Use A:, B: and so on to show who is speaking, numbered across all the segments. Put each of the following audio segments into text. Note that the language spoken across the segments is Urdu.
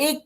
A: 1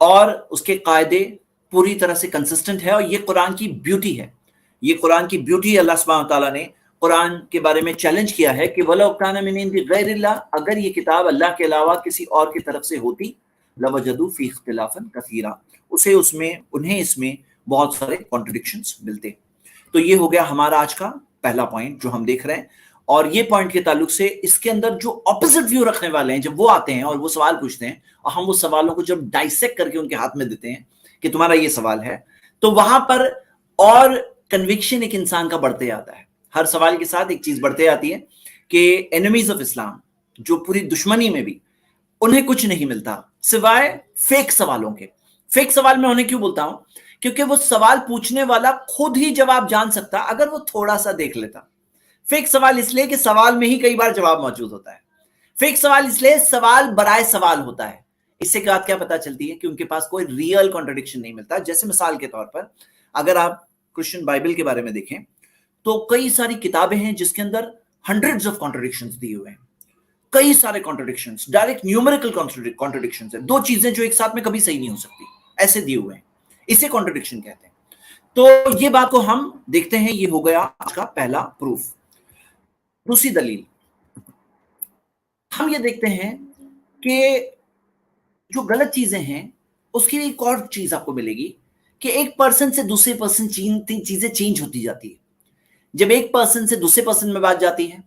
A: اور اس کے قاعدے پوری طرح سے کنسسٹنٹ ہے, اور یہ قرآن کی بیوٹی ہے. یہ قرآن کی بیوٹی اللہ سبحانہ وتعالیٰ نے قرآن کے بارے میں چیلنج کیا ہے کہ وَلَوْ كَانَ مِنْ عِنْدِ غَيْرِ اللَّهِ, اگر یہ کتاب اللہ کے علاوہ کسی اور کی طرف سے ہوتی, لَوَجَدُوا فِيهِ اخْتِلَافًا كَثِيرًا, انہیں اس میں بہت سارے کانٹرڈکشنز ملتے. تو یہ ہو گیا ہمارا آج کا پہلا پوائنٹ جو ہم دیکھ رہے ہیں. اور یہ پوائنٹ کے تعلق سے اس کے اندر جو اپوزٹ ویو رکھنے والے ہیں, جب وہ آتے ہیں اور وہ سوال پوچھتے ہیں, اور ہم وہ سوالوں کو جب ڈائسیکٹ کر کے ان کے ہاتھ میں دیتے ہیں کہ تمہارا یہ سوال ہے, تو وہاں پر اور کنوکشن ایک انسان کا بڑھتے آتا ہے. ہر سوال کے ساتھ ایک چیز بڑھتے آتی ہے کہ اینیمیز آف اسلام, جو پوری دشمنی میں بھی, انہیں کچھ نہیں ملتا سوائے فیک سوالوں کے. فیک سوال میں انہیں کیوں بولتا ہوں؟ کیونکہ وہ سوال پوچھنے والا خود ہی جواب جان سکتا اگر وہ تھوڑا سا دیکھ لیتا. فیک سوال اس لیے کہ سوال میں ہی کئی بار جواب موجود ہوتا ہے. فیک سوال اس لیے سوال برائے سوال ہوتا ہے. اس سے بات کیا پتہ چلتی ہے کہ ان کے پاس کوئی ریئل کانٹرڈکشن نہیں ملتا. جیسے مثال کے طور پر اگر آپ کرسچن بائبل کے بارے میں دیکھیں تو کئی ساری کتابیں ہیں جس کے اندر ہنڈریڈز آف کانٹرڈکشنز دیے ہوئے ہیں. کئی سارے کانٹرڈکشنز, ڈائریکٹ نیومیریکل کانٹرڈکشنز ہیں. دو چیزیں جو ایک ساتھ میں کبھی صحیح نہیں ہو سکتی, ایسے دیے ہوئے ہیں. اسے کانٹرڈکشن کہتے ہیں. تو یہ بات کو ہم دیکھتے ہیں. یہ ہو گیا آج کا پہلا پروف. دوسری دلیل ہم یہ دیکھتے ہیں کہ جو غلط چیزیں ہیں اس کی ایک اور چیز آپ کو ملے گی کہ ایک پرسن سے دوسرے پرسن چیزیں چینج ہوتی جاتی ہے. جب ایک پرسن سے دوسرے پرسن میں بات جاتی ہے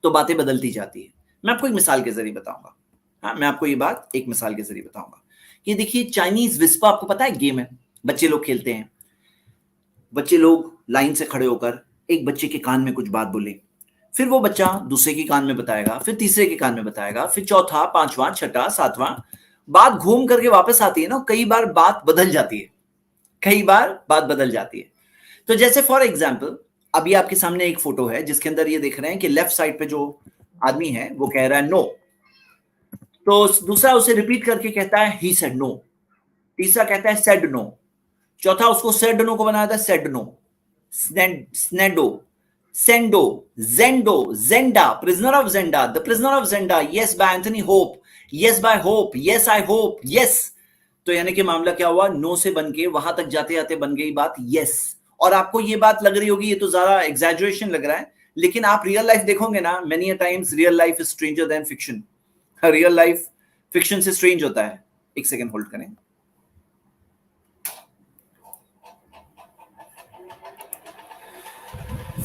A: تو باتیں بدلتی جاتی ہے. میں آپ کو ایک مثال کے ذریعے بتاؤں گا. میں آپ کو یہ بات ایک مثال کے ذریعے بتاؤں گا. یہ دیکھیے چائنیز وسپا, آپ کو پتا ہے گیم ہے, بچے لوگ کھیلتے ہیں. بچے لوگ لائن سے کھڑے ہو کر ایک بچے کے کان میں کچھ بات بولے, پھر وہ بچہ دوسرے کے کان میں بتائے گا, پھر تیسرے کے کان میں بتائے گا, پھر چوتھا, پانچواں, چھٹا, ساتواں, بات گھوم کر کے واپس آتی ہے نا. کئی بار بات بدل جاتی ہے, کئی بار بات بدل جاتی ہے. تو جیسے فار ایگزامپل ابھی آپ کے سامنے ایک فوٹو ہے جس کے اندر یہ دیکھ رہے ہیں کہ لیفٹ سائڈ پہ جو آدمی ہے وہ کہہ رہا ہے نو, تو دوسرا اسے ریپیٹ کر کے کہتا ہے ہی سیڈ نو, تیسرا کہتا ہے سیڈ نو, چوتھا اس کو سیڈ نو کو بنایا تھا سیڈ نو, سنیڈو, سینڈو, زینڈو, Zenda, prisoner of Zenda, the prisoner of Zenda, yes by Anthony Hope, yes by Hope, yes I hope, yes. تو یعنی کہ معاملہ کیا ہوا, نو سے بن کے وہاں تک جاتے جاتے بن گئی بات یس. اور آپ کو یہ بات لگ رہی ہوگی یہ تو زیادہ ایگزیجریشن لگ رہا ہے, لیکن آپ ریئل لائف دیکھو گے نا, many a times real life is stranger than fiction. Real life fiction سے اسٹرینج ہوتا ہے. ایک سیکنڈ ہولڈ کریں.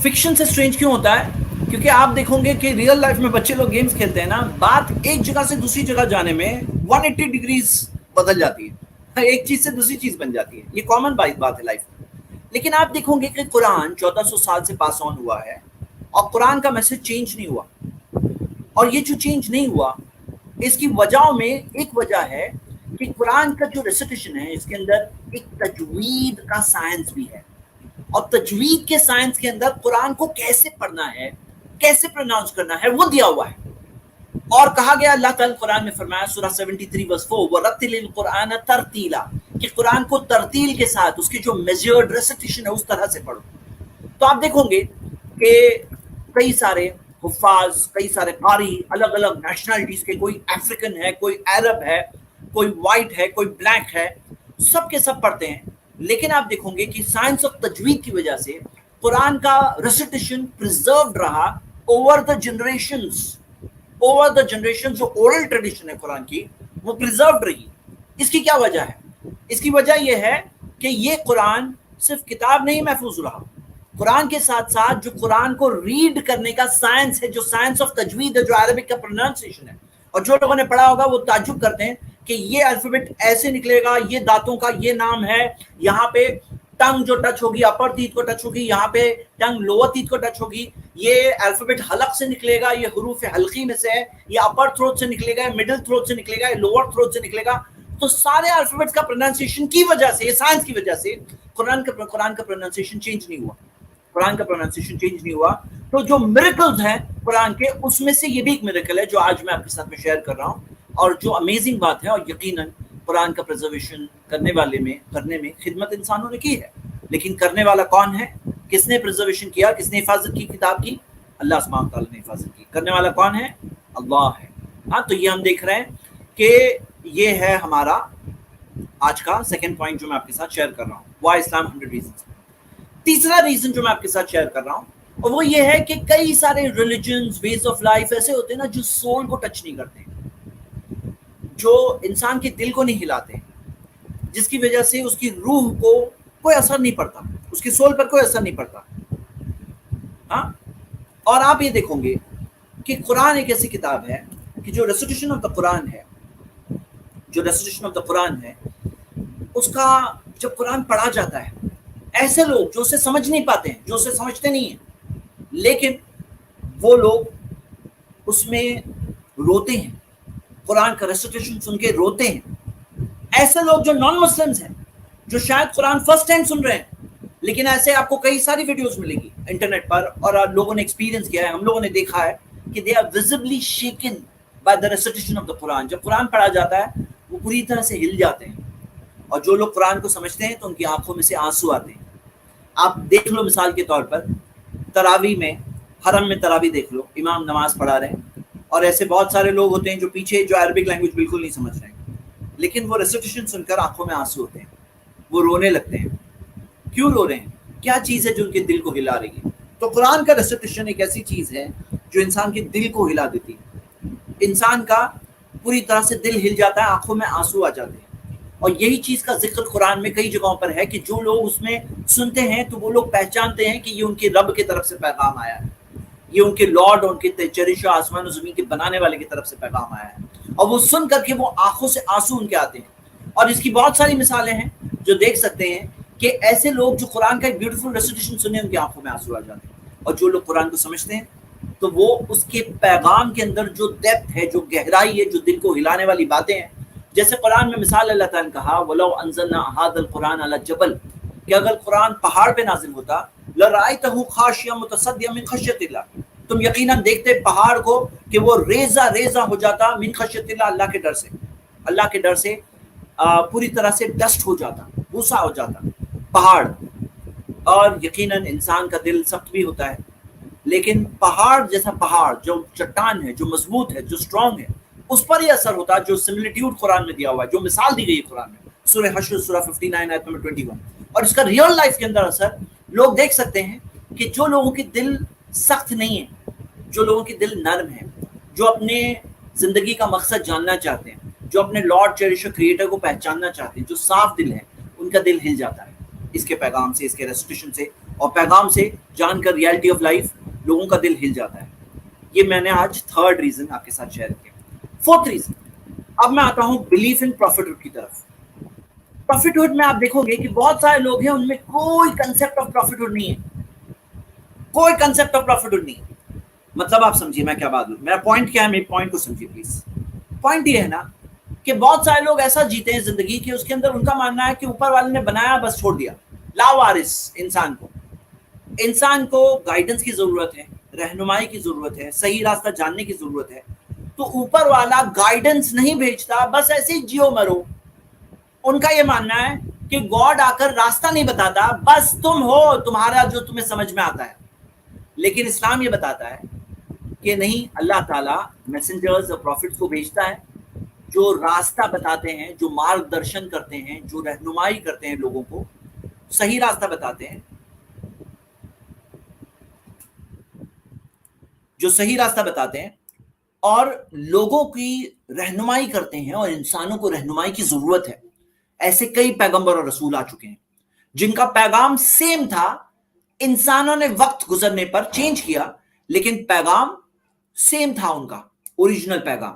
A: فکشن سے اسٹرینج کیوں ہوتا ہے؟ کیونکہ آپ دیکھو گے کہ ریئل لائف میں بچے لوگ گیمز کھیلتے ہیں نا, بات ایک جگہ سے دوسری جگہ جانے میں 180 ڈگریز بدل جاتی ہے, ایک چیز سے دوسری چیز بن جاتی ہے. یہ کامن بات ہے لائف میں. لیکن آپ دیکھو گے کہ قرآن 1400 سال سے پاس آن ہوا ہے اور قرآن کا میسج چینج نہیں ہوا. اور یہ جو چینج نہیں ہوا اس کی وجہوں میں ایک وجہ ہے کہ قرآن کا جو ریسیٹیشن ہے اس کے اندر ایک تجوید کا سائنس بھی ہے, اور تجوید کے سائنس کے اندر قرآن کو کیسے پڑھنا ہے, کیسے پروناؤنس کرنا ہے وہ دیا ہوا ہے. اور کہا گیا اللہ تعالیٰ قرآن میں فرمایا سورہ 73 verse 4 وَرَتِّلِ الْقُرْآنَ تَرْتِيلًا, کہ قرآن کو ترتیل کے ساتھ اس کی جو میجرڈ ریسیٹیشن ہے اس طرح سے پڑھو. تو آپ دیکھو گے کہ کئی سارے حفاظ, کئی سارے قاری, الگ الگ نیشنلٹیز کے, کوئی افریقن ہے, کوئی عرب ہے, کوئی وائٹ ہے, کوئی بلیک ہے, سب کے سب پڑھتے ہیں. لیکن آپ دیکھو گے کہ سائنس آف تجوید کی وجہ سے قرآن کا ریسیٹیشن پرزروڈ رہا اوور دا جنریشنز. جو اورل ٹریڈیشن ہے قرآن کی وہ پرزروڈ رہی. اس کی کیا وجہ ہے؟ اس کی وجہ یہ ہے کہ یہ قرآن صرف کتاب نہیں محفوظ رہا, قرآن کے ساتھ ساتھ جو قرآن کو ریڈ کرنے کا سائنس ہے, جو سائنس آف تجوید ہے, جو عربک کا پروننسیشن ہے. اور جو لوگوں نے پڑھا ہوگا وہ تعجب کرتے ہیں کہ یہ الفابیٹ ایسے نکلے گا, یہ دانتوں کا یہ نام ہے, یہاں پہ ٹنگ جو ٹچ ہوگی اپر تیت کو ٹچ ہوگی, یہاں پہ ٹنگ لوور تیت کو ٹچ ہوگی, یہ الفابیٹ حلق سے نکلے گا, یہ حروف حلقی میں سے ہے, یہ اپر تھروٹ سے نکلے گا, مڈل تھروٹ سے نکلے گا, یہ لوور تھروٹ سے نکلے گا. تو سارے الفابیٹس کا پروننسیشن کی وجہ سے, یہ سائنس کی وجہ سے قرآن کا پروننسیشن چینج نہیں ہوا. قرآن کا پروننسیشن چینج نہیں ہوا. تو جو میریکلز ہیں قرآن کے, اس میں سے یہ بھی ایک میریکل ہے جو آج میں آپ کے ساتھ میں شیئر کر رہا ہوں, اور جو امیزنگ بات ہے. اور یقیناً قرآن کا پرزرویشن کرنے میں خدمت انسانوں نے کی ہے, لیکن کرنے والا کون ہے؟ کس نے پرزرویشن کیا, کس نے حفاظت کی کتاب کی؟ اللہ سبحانہ تعالیٰ نے حفاظت کی. کرنے والا کون ہے؟ اللہ ہے. ہاں, تو یہ ہم دیکھ رہے ہیں کہ یہ ہے ہمارا آج کا سیکنڈ پوائنٹ جو میں آپ کے ساتھ شیئر کر رہا ہوں، وائی اسلام 100 ریزنز۔ تیسرا ریزن جو میں آپ کے ساتھ شیئر کر رہا ہوں اور وہ یہ ہے کہ کئی سارے ریلیجنز، ویز آف لائف ایسے ہوتے ہیں نا جو سول کو ٹچ نہیں کرتے، جو انسان کے دل کو نہیں ہلاتے، جس کی وجہ سے اس کی روح کو کوئی اثر نہیں پڑتا، اس کی سول پر کوئی اثر نہیں پڑتا۔ ہاں، اور آپ یہ دیکھو گے کہ قرآن ایک ایسی کتاب ہے کہ جو ریسیٹیشن آف دا قرآن ہے، جو ریسیٹیشن آف دا قرآن ہے، اس کا جب قرآن پڑھا جاتا ہے، ایسے لوگ جو اسے سمجھ نہیں پاتے ہیں، جو اسے سمجھتے نہیں ہیں، لیکن وہ لوگ اس میں روتے ہیں، قرآن کا ریسیٹیشن سن کے روتے ہیں۔ ایسے لوگ جو نان مسلمز ہیں، جو شاید قرآن فرسٹ ٹائم سن رہے ہیں، لیکن ایسے آپ کو کئی ساری ویڈیوز ملے گی انٹرنیٹ پر، اور لوگوں نے ایکسپیرینس کیا ہے، ہم لوگوں نے دیکھا ہے کہ they are visibly shaken by the recitation of the Quran. جب قرآن پڑھا جاتا ہے وہ پوری طرح سے ہل جاتے ہیں، اور جو لوگ قرآن کو سمجھتے ہیں تو ان کی آنکھوں میں سے آنسو آتے ہیں۔ آپ دیکھ لو مثال کے طور پر تراویح میں، حرم میں تراویح دیکھ لو، امام نماز پڑھا رہے ہیں اور ایسے بہت سارے لوگ ہوتے ہیں جو پیچھے، جو عربک لینگویج بالکل نہیں سمجھ رہے ہیں، لیکن وہ ریسیٹیشن سن کر آنکھوں میں آنسو ہوتے ہیں، وہ رونے لگتے ہیں۔ کیوں رو رہے ہیں؟ کیا چیز ہے جو ان کے دل کو ہلا رہی ہے؟ تو قرآن کا ریسیٹیشن ایک ایسی چیز ہے جو انسان کے دل کو ہلا دیتی ہے، انسان کا پوری طرح سے دل ہل جاتا ہے، آنکھوں میں آنسو آ جاتے ہیں۔ اور یہی چیز کا ذکر قرآن میں کئی جگہوں پر ہے کہ جو لوگ اس میں سنتے ہیں تو وہ لوگ پہچانتے ہیں کہ یہ ان کے رب کی طرف سے پیغام آیا ہے، یہ ان کے لارڈ، ان کے چریش آسمان و زمین کے بنانے والے کی طرف سے پیغام آیا ہے، اور وہ سن کر کے وہ آنکھوں سے آنسو ان کے آتے ہیں۔ اور اس کی بہت ساری مثالیں ہیں جو دیکھ سکتے ہیں کہ ایسے لوگ جو قرآن کا ایک بیوٹیفل ریسیٹیشن سنے، ان کی آنکھوں میں آنسو آ جاتے ہیں، اور جو لوگ قرآن کو سمجھتے ہیں تو وہ اس کے پیغام کے اندر جو ڈیپتھ ہے، جو گہرائی ہے، جو دل کو ہلانے والی باتیں ہیں، جیسے قرآن میں مثال اللہ تعالیٰ نے کہا وَلَوْ أَنزَلْنَا هَذَا الْقُرْآنَ عَلَى جَبَلٍ، کہ اگر قرآن پہاڑ پہ نازل ہوتا لَرَأَيْتَهُ خَاشِعًا مُتَصَدِّعًا مِنْ خَشْيَةِ اللَّهِ، تم یقیناً دیکھتے پہاڑ کو کہ وہ ریزہ ریزہ ہو جاتا من خشیت اللہ، اللہ کے ڈر سے، اللہ کے ڈر سے پوری طرح سے ڈسٹ ہو جاتا، بھوسا ہو جاتا پہاڑ۔ اور یقیناً انسان کا دل سخت بھی ہوتا ہے، لیکن پہاڑ جیسا پہاڑ جو چٹان ہے، جو مضبوط ہے، جو اسٹرانگ ہے، اس پر یہ اثر ہوتا ہے جو سملیٹیوڈ قرآن میں دیا ہوا ہے، جو مثال دی گئی ہے قرآن میں، سورہ حشر سورہ 59 آیت نمبر 21۔ اور اس کا ریئل لائف کے اندر اثر لوگ دیکھ سکتے ہیں کہ جو لوگوں کے دل سخت نہیں ہیں، جو لوگوں کے دل نرم ہیں، جو اپنے زندگی کا مقصد جاننا چاہتے ہیں، جو اپنے لارڈ چیریشر کریٹر کو پہچاننا چاہتے ہیں، جو صاف دل ہیں، ان کا دل ہل جاتا ہے اس کے پیغام سے، اس کے ریسیٹیشن سے، اور پیغام سے جان کر ریالٹی آف لائف لوگوں کا دل ہل جاتا ہے۔ یہ میں نے آج تھرڈ ریزن آپ کے ساتھ شیئر کیا۔ فورتھ ریزن، اب میں آتا ہوں بلیف ان پروفٹہڈ کی طرف۔ پروفٹہڈ میں آپ دیکھو گے کہ بہت سارے لوگ ہیں ان میں کوئی کنسیپٹ آف پروفٹہڈ نہیں ہے، کوئی کنسیپٹ آف پروفٹہڈ نہیں ہے۔ مطلب آپ سمجھیے میں کیا بات ہوں، میرا پوائنٹ کیا ہے، میرے پوائنٹ کو سمجھیے پلیز۔ پوائنٹ یہ ہے نا کہ بہت سارے لوگ ایسا جیتے ہیں زندگی کہ اس کے اندر ان کا ماننا ہے کہ اوپر والے نے بنایا بس چھوڑ دیا، لاوارث انسان کو گائیڈنس کی ضرورت ہے، رہنمائی کی ضرورت ہے، صحیح راستہ جاننے کی ضرورت ہے، تو اوپر والا گائیڈنس نہیں بھیجتا، بس ایسے ہی جیو مرو۔ ان کا یہ ماننا ہے کہ گاڈ آ کر راستہ نہیں بتاتا، بس تم ہو، تمہارا جو تمہیں سمجھ میں آتا ہے۔ لیکن اسلام یہ بتاتا ہے کہ نہیں، اللہ تعالیٰ میسنجرز اور پروفٹس کو بھیجتا ہے جو راستہ بتاتے ہیں، جو مارگ درشن کرتے ہیں، جو رہنمائی کرتے ہیں، لوگوں کو صحیح راستہ بتاتے ہیں، جو صحیح راستہ بتاتے ہیں اور لوگوں کی رہنمائی کرتے ہیں، اور انسانوں کو رہنمائی کی ضرورت ہے۔ ایسے کئی پیغمبر اور رسول آ چکے ہیں جن کا پیغام سیم تھا، انسانوں نے وقت گزرنے پر چینج کیا، لیکن پیغام سیم تھا، ان کا اوریجنل پیغام۔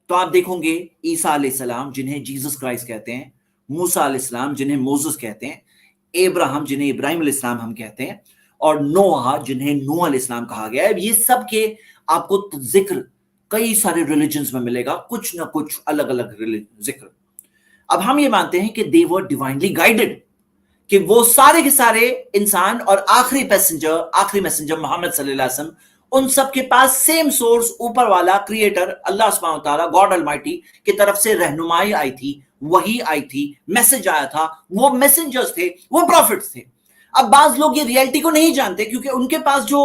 A: تو آپ دیکھو گے عیسیٰ علیہ السلام جنہیں جیسس کرائسٹ کہتے ہیں، موسیٰ علیہ السلام جنہیں موزس کہتے ہیں، ابراہیم جنہیں ابراہیم علیہ السلام ہم کہتے ہیں، اور نوح جنہیں نوح علیہ السلام کہا گیا ہے۔ یہ سب کے آپ کو ذکر کئی سارے ریلیجنز میں ملے گا، کچھ نہ کچھ الگ الگ ذکر۔ اب ہم یہ مانتے ہیں کہ they were divinely guided، کہ وہ سارے کے سارے انسان اور آخری میسنجر محمد صلی اللہ علیہ وسلم، ان سب کے پاس سیم سورس، اوپر والا کریٹر اللہ سبحانہ وتعالیٰ گاڈ المائٹی کی طرف سے رہنمائی آئی تھی، وحی آئی تھی، میسج آیا تھا، وہ میسنجرز تھے، وہ پروفٹس تھے۔ اب بعض لوگ یہ ریئلٹی کو نہیں جانتے کیونکہ ان کے پاس جو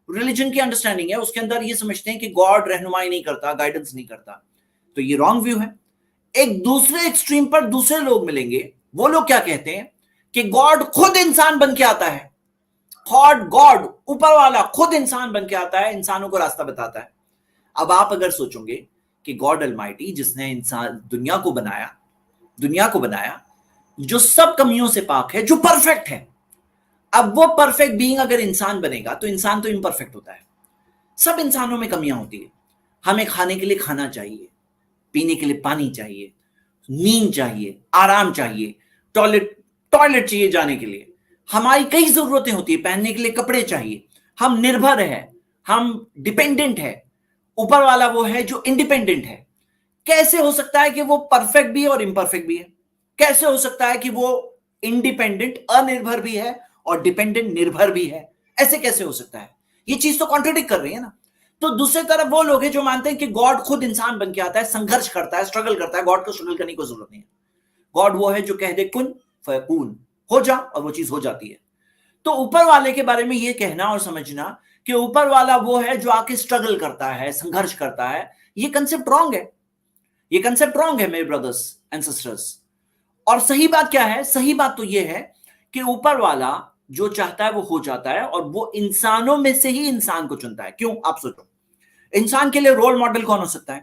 A: ریلیجن کی انڈرسٹینڈنگ ہے اس کے اندر یہ سمجھتے ہیں کہ گاڈ رہنمائی نہیں کرتا، گائیڈنس نہیں کرتا، تو یہ رانگ ویو ہے۔ ایک دوسرے ایکسٹریم پر دوسرے لوگ ملیں گے, وہ لوگ کیا کہتے ہیں کہ گاڈ خود انسان بن کے آتا ہے, گاڈ اوپر والا خود انسان بن کے آتا ہے, انسانوں کو راستہ بتاتا ہے. اب آپ اگر سوچیں گے کہ گاڈ المائٹی جس نے انسان دنیا کو بنایا جو سب کمیوں سے پاک ہے, جو پرفیکٹ ہے, اب وہ پرفیکٹ بینگ اگر انسان بنے گا تو انسان تو امپرفیکٹ ہوتا ہے. سب انسانوں میں کمیاں ہوتی ہیں. ہمیں کھانے کے لیے کھانا چاہیے, پینے کے لیے پانی چاہیے, نیند چاہیے, آرام چاہیے, ٹوائلٹ چاہیے جانے کے لیے, ہماری کئی ضرورتیں ہوتی ہیں, پہننے کے لیے کپڑے چاہیے. ہم نربھر ہے, ہم ڈیپینڈنٹ ہے. اوپر والا وہ ہے جو انڈیپینڈنٹ ہے. کیسے ہو سکتا ہے کہ وہ پرفیکٹ بھی ہے اور امپرفیکٹ بھی ہے؟ کیسے ہو سکتا ہے کہ وہ انڈیپینڈنٹ انربھر بھی ہے اور ڈیپینڈنٹ نربھر بھی ہے؟ ایسے کیسے ہو سکتا ہے؟ یہ چیز تو کانٹرڈکٹ کر رہی ہے نا. تو دوسری طرف وہ لوگ ہیں جو مانتے ہیں کہ گاڈ خود انسان بن کے آتا ہے, سنگھرش کرتا ہے, اسٹرگل کرتا ہے. گاڈ کو اسٹرگل کرنے کی کوئی ضرورت نہیں ہے. گاڈ وہ ہے جو کہہ دے کن فیکون, ہو جا, اور وہ چیز ہو جاتی ہے. تو اوپر والے کے بارے میں یہ کہنا اور سمجھنا کہ اوپر والا وہ ہے جو آ کے اسٹرگل کرتا ہے, سنگھرش کرتا ہے, یہ کنسپٹ رانگ ہے. یہ کنسپٹ رانگ ہے میرے بردرز اینڈ سسٹرز. اور صحیح بات کیا ہے؟ صحیح بات تو یہ ہے کہ اوپر والا جو چاہتا ہے وہ ہو جاتا ہے, اور وہ انسانوں میں سے ہی انسان کو چنتا ہے. کیوں؟ آپ سوچو, انسان کے لیے رول ماڈل کون ہو سکتا ہے؟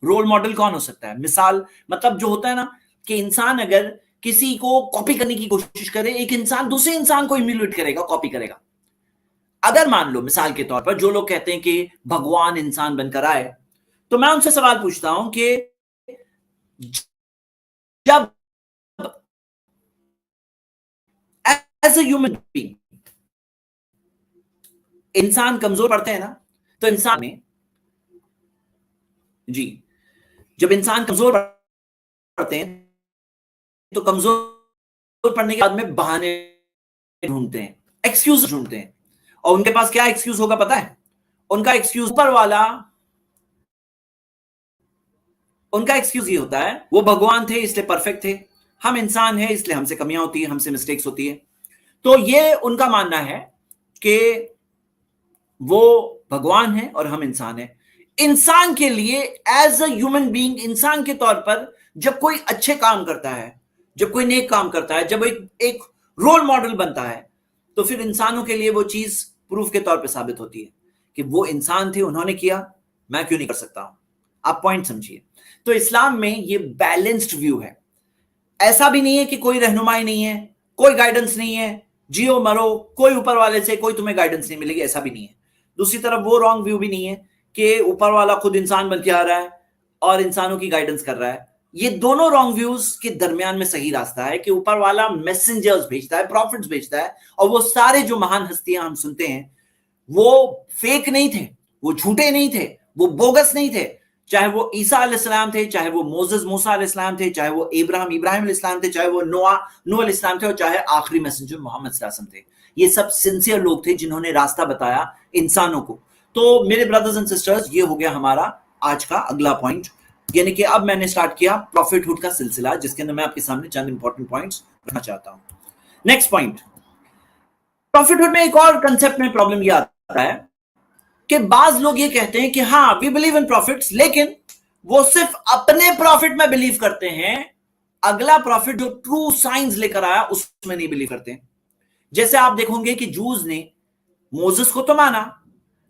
A: رول ماڈل کون ہو سکتا ہے؟ مثال, مطلب جو ہوتا ہے نا کہ انسان اگر کسی کو کاپی کرنے کی کوشش کرے, ایک انسان دوسرے انسان کو ایمیولیٹ کرے گا, کاپی کرے گا. اگر مان لو مثال کے طور پر جو لوگ کہتے ہیں کہ بھگوان انسان بن کر آئے, تو میں ان سے سوال پوچھتا ہوں کہ جب ایز اے ہیومن بینگ انسان کمزور پڑتے ہیں نا, تو انسان میں جب انسان کمزور پڑتے ہیں تو کمزور پڑنے کے بعد میں بہانے ڈھونڈتے ہیں, ایکسکیوز ڈھونڈتے ہیں. اور ان کے پاس کیا ایکسکیوز ہوگا پتا ہے؟ ان کا ایکسکیوز اوپر والا, ان کا ایکسکیوز یہ ہوتا ہے وہ بھگوان تھے اس لیے پرفیکٹ تھے, ہم انسان ہیں اس لیے ہم سے کمیاں ہوتی ہیں, ہم سے مسٹیکس ہوتی ہے. تو یہ ان کا ماننا ہے کہ وہ بھگوان ہیں اور ہم انسان ہیں. انسان کے لیے ایز اے ہیومن بینگ, انسان کے طور پر جب کوئی اچھے کام کرتا ہے, جب کوئی نیک کام کرتا ہے, جب ایک رول ماڈل بنتا ہے, تو پھر انسانوں کے لیے وہ چیز پروف کے طور پہ ثابت ہوتی ہے کہ وہ انسان تھے, انہوں نے کیا, میں کیوں نہیں کر سکتا ہوں. آپ پوائنٹ سمجھیے. تو اسلام میں یہ بیلنسڈ ویو ہے. ایسا بھی نہیں ہے کہ کوئی رہنمائی نہیں ہے, کوئی گائیڈنس نہیں ہے, جیو مرو, کوئی اوپر والے سے کوئی تمہیں گائیڈنس نہیں ملے گی, ایسا بھی نہیں ہے. دوسری طرف وہ رانگ ویو بھی نہیں ہے کہ اوپر والا خود انسان بن کے آ رہا ہے اور انسانوں کی گائیڈنس کر رہا ہے. یہ دونوں رانگ ویوز کے درمیان میں صحیح راستہ ہے کہ اوپر والا میسنجرز بھیجتا ہے, پروفٹس بھیجتا ہے, اور وہ سارے جو مہان ہستیاں ہم سنتے ہیں وہ فیک نہیں تھے, وہ جھوٹے نہیں تھے, وہ بوگس نہیں تھے. چاہے وہ عیسیٰ علیہ السلام تھے, چاہے وہ موسیٰ علیہ السلام تھے, چاہے وہ ابراہیم علیہ السلام تھے, چاہے وہ نوح علیہ السلام تھے, اور چاہے آخری میسنجر محمد صلی اللہ علیہ وسلم تھے. یہ سب سنسیئر لوگ تھے جنہوں نے راستہ بتایا انسانوں کو. تو میرے برادرز اینڈ سسٹرز, یہ ہو گیا ہمارا آج کا اگلا پوائنٹ. یعنی کہ اب میں نے سٹارٹ کیا پروفٹ ہوڈ کا سلسلہ, جس کے اندر میں آپ کے سامنے چند امپورٹنٹ پوائنٹس رکھنا چاہتا ہوں. نیکسٹ پوائنٹ, پروفٹ ہوڈ میں ایک اور کنسپٹ میں پرابلم یہ آتا ہے کہ بعض لوگ یہ کہتے ہیں کہ ہاں وی بلیو ان پروفٹس, لیکن وہ صرف اپنے پروفٹ میں بلیو کرتے ہیں, اگلا پروفٹ جو ٹرو سائنس لے کر آیا اس میں نہیں بلیو کرتے. جیسے آپ دیکھیں گے کہ جوز نے موزس کو تو مانا,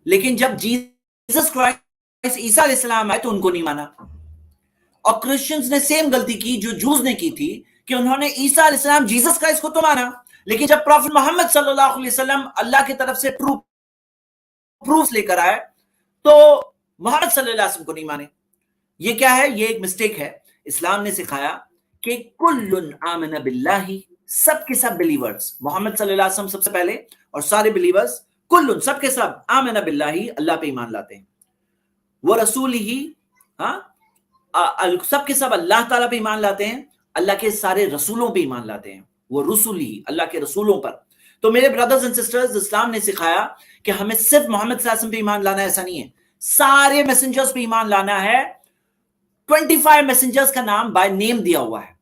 A: لیکن جب جیسس کرائسٹ عیسیٰ علیہ السلام آئے تو ان کو نہیں مانا. اور کرسچنز نے سیم غلطی کی جو جوز نے کی تھی کہ انہوں نے عیسیٰ علیہ السلام جیسس کرائسٹ کو تو مانا, لیکن جب پروفٹ محمد صلی اللہ علیہ وسلم اللہ کی طرف سے پروف لے کر آئے تو محمد صلی اللہ علیہ وسلم کو نہیں مانے. یہ کیا ہے؟ یہ ایک مسٹیک ہے. اسلام نے سکھایا کہ کل آمن باللہ, سب کے سب بلیورز, محمد صلی اللہ علیہ وسلم سب سے پہلے, اور سارے بلیورز کل سب کے سب آمن باللہ, اللہ پہ ایمان لاتے ہیں, وہ رسول ہی, سب کے سب اللہ تعالیٰ پہ ایمان لاتے ہیں, اللہ کے سارے رسولوں پہ ایمان لاتے ہیں, وہ رسول ہی, اللہ کے رسولوں پر. تو میرے برادرز اینڈ سسٹرز, اسلام نے سکھایا کہ ہمیں صرف محمد صلی اللہ علیہ وسلم پہ ایمان لانا, ایسا نہیں ہے, سارے میسنجرز پہ ایمان لانا ہے. 25 میسنجرز کا نام بائی نیم دیا ہوا ہے,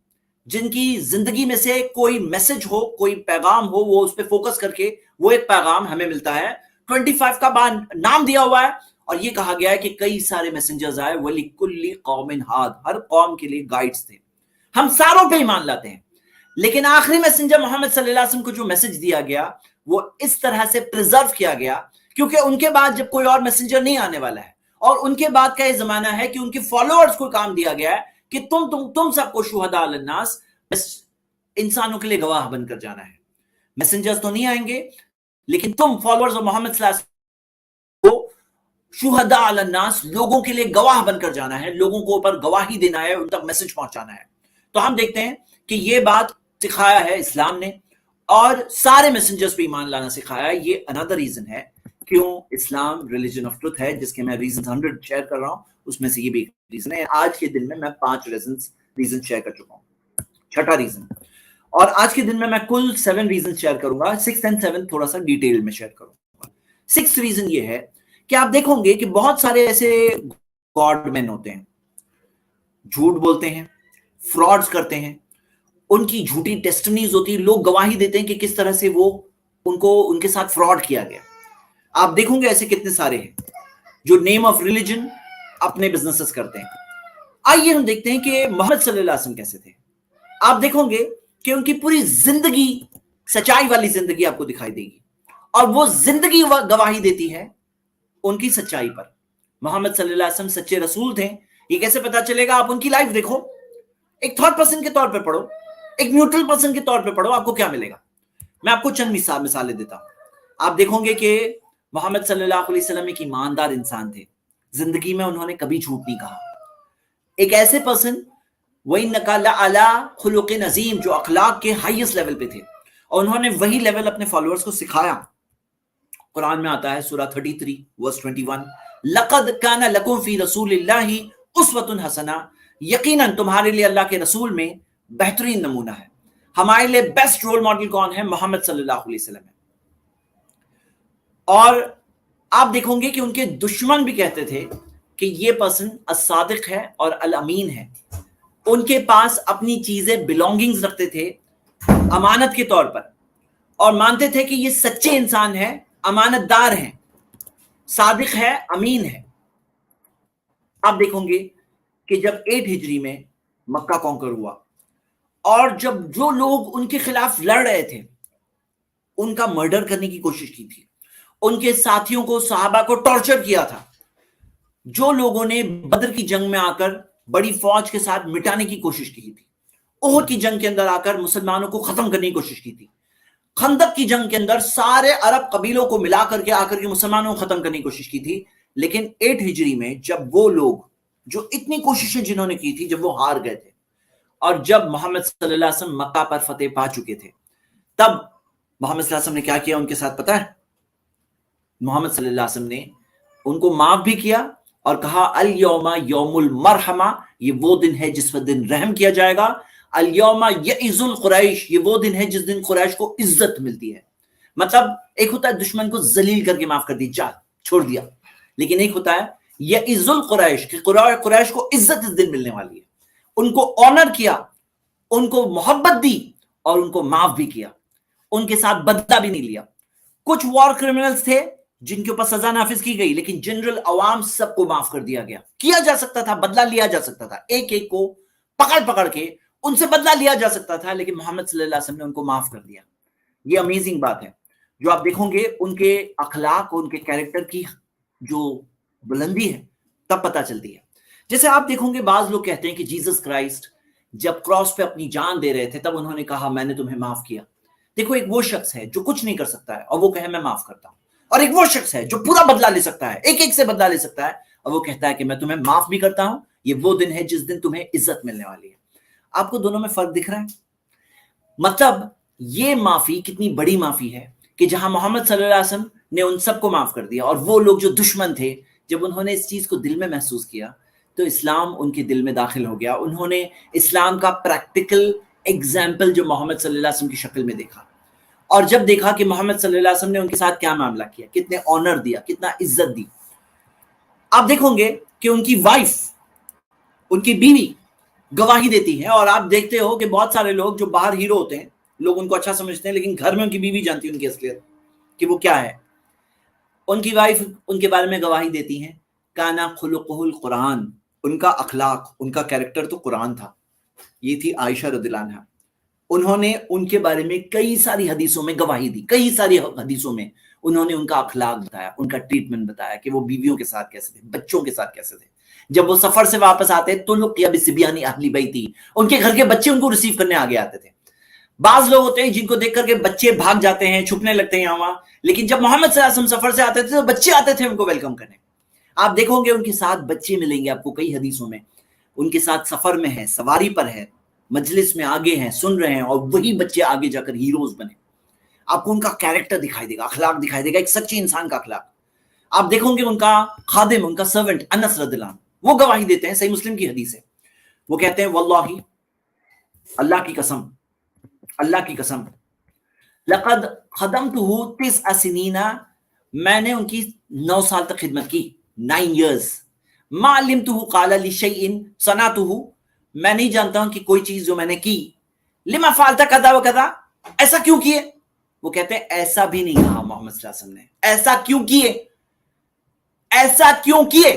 A: جن کی زندگی میں سے کوئی میسج ہو, کوئی پیغام ہو, وہ اس پہ فوکس کر کے وہ ایک پیغام ہمیں ملتا ہے. 25 کا نام دیا ہوا ہے, اور یہ کہا گیا ہے کہ کئی سارے میسنجرز آئے وَلِكُلِّ قَوْمٍ ہاد، ہر قوم کے لیے گائیڈز تھے، ہم ساروں پہ ایمان لاتے ہیں، لیکن آخری میسنجر محمد صلی اللہ علیہ وسلم کو جو میسج دیا گیا وہ اس طرح سے پریزرو کیا گیا، کیونکہ ان کے بعد جب کوئی اور میسنجر نہیں آنے والا ہے، اور ان کے بعد کا یہ زمانہ ہے کہ ان کے فالوورز کو کام دیا گیا ہے کہ تم سب کو شہداء علی الناس، انسانوں کے لیے گواہ بن کر جانا ہے، میسنجرز تو نہیں آئیں گے لیکن تم فالوورز اور محمد صلی اللہ علیہ وسلم کو شہداء علی الناس، لوگوں کے لیے گواہ بن کر جانا ہے، لوگوں کو اوپر گواہی دینا ہے، ان تک میسج پہنچانا ہے۔ تو ہم دیکھتے ہیں کہ یہ بات سکھایا ہے اسلام نے، اور سارے میسنجرز پہ ایمان لانا سکھایا ہے۔ یہ another ریزن ہے کیوں اسلام ریلیجن آف ٹروتھ ہے، جس کے میں ریزن 100 شیئر کر رہا ہوں، اس میں سے یہ بھی ایک ریزن ہے۔ آج کے دن میں 5 ریزن شیئر کر چکا ہوں، چھٹا ریزن، اور آج کے دن میں کل 7 ریزن شیئر کروں گا، 6 اور 7 تھوڑا سا ڈیٹیل میں شیئر کروں گا۔ 6 ریزن یہ ہے کہ آپ دیکھو گے کہ بہت سارے ایسے گاڈ مین ہوتے ہیں، جھوٹ بولتے ہیں، فراڈز کرتے ہیں، ان کی جھوٹی ٹیسٹمنیز ہوتی ہیں، لوگ گواہی دیتے ہیں کہ کس طرح سے وہ ان کے ساتھ فراڈ کیا گیا۔ آپ دیکھو گے ایسے کتنے سارے ہیں جو نیم آف ریلیجن اپنے بزنسز کرتے ہیں۔ آئیے ہم دیکھتے ہیں کہ محمد صلی اللہ علیہ وسلم کیسے تھے۔ آپ دیکھو گے کہ ان کی پوری زندگی سچائی والی زندگی آپ کو دکھائی دے گی، اور وہ زندگی گواہی دیتی ہے ان کی سچائی پر۔ محمد صلی اللہ علیہ وسلم سچے رسول تھے، یہ کیسے پتا چلے گا؟ آپ ان کی لائف دیکھو، ایک تھرڈ پرسن کے طور پہ پڑھو، ایک نیوٹرل پرسن کے طور پہ پڑھو، آپ کو کیا ملے گا؟ میں آپ کو چند مثالیں دیتا ہوں۔ آپ دیکھو گے کہ محمد صلی اللہ علیہ وسلم ایک ایماندار انسان تھے، زندگی میں انہوں نے کبھی جھوٹ نہیں کہا۔ ایک ایسے پرسن وَإِنَّكَ لَعَلَىٰ خُلُقٍ عَظِيمٍ جو اخلاق کے ہائیسٹ لیول پہ تھے، اور انہوں نے وہی لیول اپنے فالوورز کو سکھایا۔ قرآن میں آتا ہے سورہ 33 ورس 21، لَقَدْ كَانَ لَكُمْ فِي رَسُولِ اللَّهِ أُسْوَةٌ حَسَنَةٌ، یقیناً تمہارے لیے اللہ کے رسول میں بہترین نمونہ ہے۔ ہمارے لیے بیسٹ رول ماڈل کون ہے؟ محمد صلی اللہ علیہ وسلم ہے۔ اور آپ دیکھو گے کہ ان کے دشمن بھی کہتے تھے کہ یہ پرسن الصادق ہے اور الامین ہے۔ ان کے پاس اپنی چیزیں بلونگنگز رکھتے تھے امانت کے طور پر، اور مانتے تھے کہ یہ سچے انسان ہے، امانت دار ہیں، صادق ہے، امین ہے۔ آپ دیکھو گے کہ جب 8 ہجری میں مکہ کانکر ہوا، اور جب جو لوگ ان کے خلاف لڑ رہے تھے ان کا مرڈر کرنے کی کوشش کی تھی، ان کے ساتھیوں کو، صحابہ کو ٹارچر کیا تھا، جو لوگوں نے بدر کی جنگ میں آ کر بڑی فوج کے ساتھ مٹانے کی کوشش کی تھی، احد کی جنگ کے اندر آ کر مسلمانوں کو ختم کرنے کی کوشش کی تھی، خندق کی جنگ کے اندر سارے عرب قبیلوں کو ملا کر کے آ کر کے مسلمانوں کو ختم کرنے کی کوشش کی تھی، لیکن 8 ہجری میں جب وہ لوگ جو اتنی کوششیں جنہوں نے کی تھی، جب وہ ہار گئے تھے، اور جب محمد صلی اللہ علیہ وسلم مکہ پر فتح پا چکے تھے، تب محمد صلی اللہ علیہ وسلم نے کیا کیا ان کے ساتھ پتہ ہے؟ محمد صلی اللہ علیہ وسلم نے ان کو معاف بھی کیا اور کہا الیوم یوم المرحمہ، یہ وہ دن ہے جس پر دن رحم کیا جائے گا، الیوم یعز القریش، یہ وہ دن ہے جس دن قریش کو عزت ملتی ہے۔ مطلب ایک ہوتا ہے دشمن کو ذلیل کر کے معاف کر دی، جا چھوڑ دیا، لیکن ایک ہوتا ہے یعز القریش کہ قریش کو عزت اس دن ملنے والی ہے، ان کو آنر کیا، ان کو محبت دی اور ان کو معاف بھی کیا، ان کے ساتھ بدلہ بھی نہیں لیا۔ کچھ وار کرمنلز تھے جن کے اوپر سزا نافذ کی گئی، لیکن جنرل عوام سب کو معاف کر دیا گیا۔ کیا جا سکتا تھا، بدلہ لیا جا سکتا تھا، ایک ایک کو پکڑ کے ان سے بدلہ لیا جا سکتا تھا، لیکن محمد صلی اللہ علیہ وسلم نے ان کو معاف کر دیا۔ یہ امیزنگ بات ہے جو آپ دیکھو گے ان کے اخلاق اور ان کے کیریکٹر کی جو بلندی ہے تب پتہ چلتی ہے۔ جیسے آپ دیکھو گے بعض لوگ کہتے ہیں کہ جیسس کرائسٹ جب کراس پہ اپنی جان دے رہے تھے تب انہوں نے کہا میں نے تمہیں معاف کیا۔ دیکھو ایک وہ شخص ہے جو کچھ نہیں کر سکتا ہے اور وہ کہے میں معاف کرتا ہوں، اور ایک وہ شخص ہے جو پورا بدلہ لے سکتا ہے، ایک ایک سے بدلہ لے سکتا ہے، اور وہ کہتا ہے کہ میں تمہیں معاف بھی کرتا ہوں، یہ وہ دن ہے جس دن تمہیں عزت ملنے والی ہے۔ آپ کو دونوں میں فرق دکھ رہا ہے؟ مطلب یہ معافی کتنی بڑی معافی ہے کہ جہاں محمد صلی اللہ علیہ وسلم نے ان سب کو معاف کر دیا، اور وہ لوگ جو دشمن تھے جب انہوں نے اس چیز کو دل میں محسوس کیا تو اسلام ان کے دل میں داخل ہو گیا۔ انہوں نے اسلام کا پریکٹیکل ایگزامپل جو محمد صلی اللہ علیہ وسلم کی شکل میں دیکھا، اور جب دیکھا کہ محمد صلی اللہ علیہ وسلم نے ان کے ساتھ کیا معاملہ کیا، کتنے آنر دیا، کتنا عزت دی۔ آپ دیکھو گے کہ ان کی وائف، ان کی بیوی گواہی دیتی ہے، اور آپ دیکھتے ہو کہ بہت سارے لوگ جو باہر ہیرو ہوتے ہیں لوگ ان کو اچھا سمجھتے ہیں، لیکن گھر میں ان کی بیوی جانتی ہے ان کی اصلیت کہ وہ کیا ہے۔ ان کی وائف ان کے بارے میں گواہی دیتی ہیں کانا خلقہ القرآن، ان کا اخلاق، ان کا کیریکٹر تو قرآن تھا. یہ تھی عائشہ رضی اللہ عنہا. انہوں نے ان کے بارے میں کئی ساری حدیثوں میں گواہی دی، کئی ساری حدیثوں میں انہوں نے ان کا اخلاق بتایا، ان کا ٹریٹمنٹ بتایا کہ وہ بیویوں کے ساتھ کیسے تھے، بچوں کے ساتھ کیسے تھے. جب وہ سفر سے واپس آتے تو لقیا بصبیان اہل بیتی، ان کے گھر کے بچے ان کو ریسیو کرنے آگے آتے تھے. بعض لوگ ہوتے ہیں جن کو دیکھ کر کے بچے بھاگ جاتے ہیں، چھپنے لگتے ہیں یہاں وہاں، لیکن جب محمد صلی اللہ علیہ وسلم سفر سے آتے تھے تو بچے آتے تھے ان کو ویلکم کرنے. آپ دیکھو گے ان کے ساتھ بچے ملیں گے آپ کو کئی حدیثوں میں، ان کے ساتھ سفر میں ہے، سواری پر ہے، مجلس میں آگے ہیں، سن رہے ہیں، اور وہی بچے آگے جا کر ہیروز بنے. آپ کو ان کا کیریکٹر دکھائی دے گا، اخلاق دکھائی دے گا، ایک سچے انسان کا اخلاق. آپ دیکھو گے ان کا خادم، ان کا سرونٹ انس رضی اللہ عنہ، وہ گواہی دیتے ہیں، صحیح مسلم کی حدیث ہے. وہ کہتے ہیں واللہ، اللہ کی قسم، اللہ کی قسم، لقد خدمتہ 9 سنین، میں نے ان کی 9 سال تک خدمت کی، 9 years. ما علمتہ قال لشیء صنعتہ، میں نہیں جانتا ہوں کہ کوئی چیز جو میں نے کی، لما فعلت کذا وکذا، ایسا کیوں کیے. وہ کہتے ہیں ایسا بھی نہیں کہا محمد صلی اللہ علیہ وسلم نے، ایسا کیوں کیے، ایسا کیوں کیے،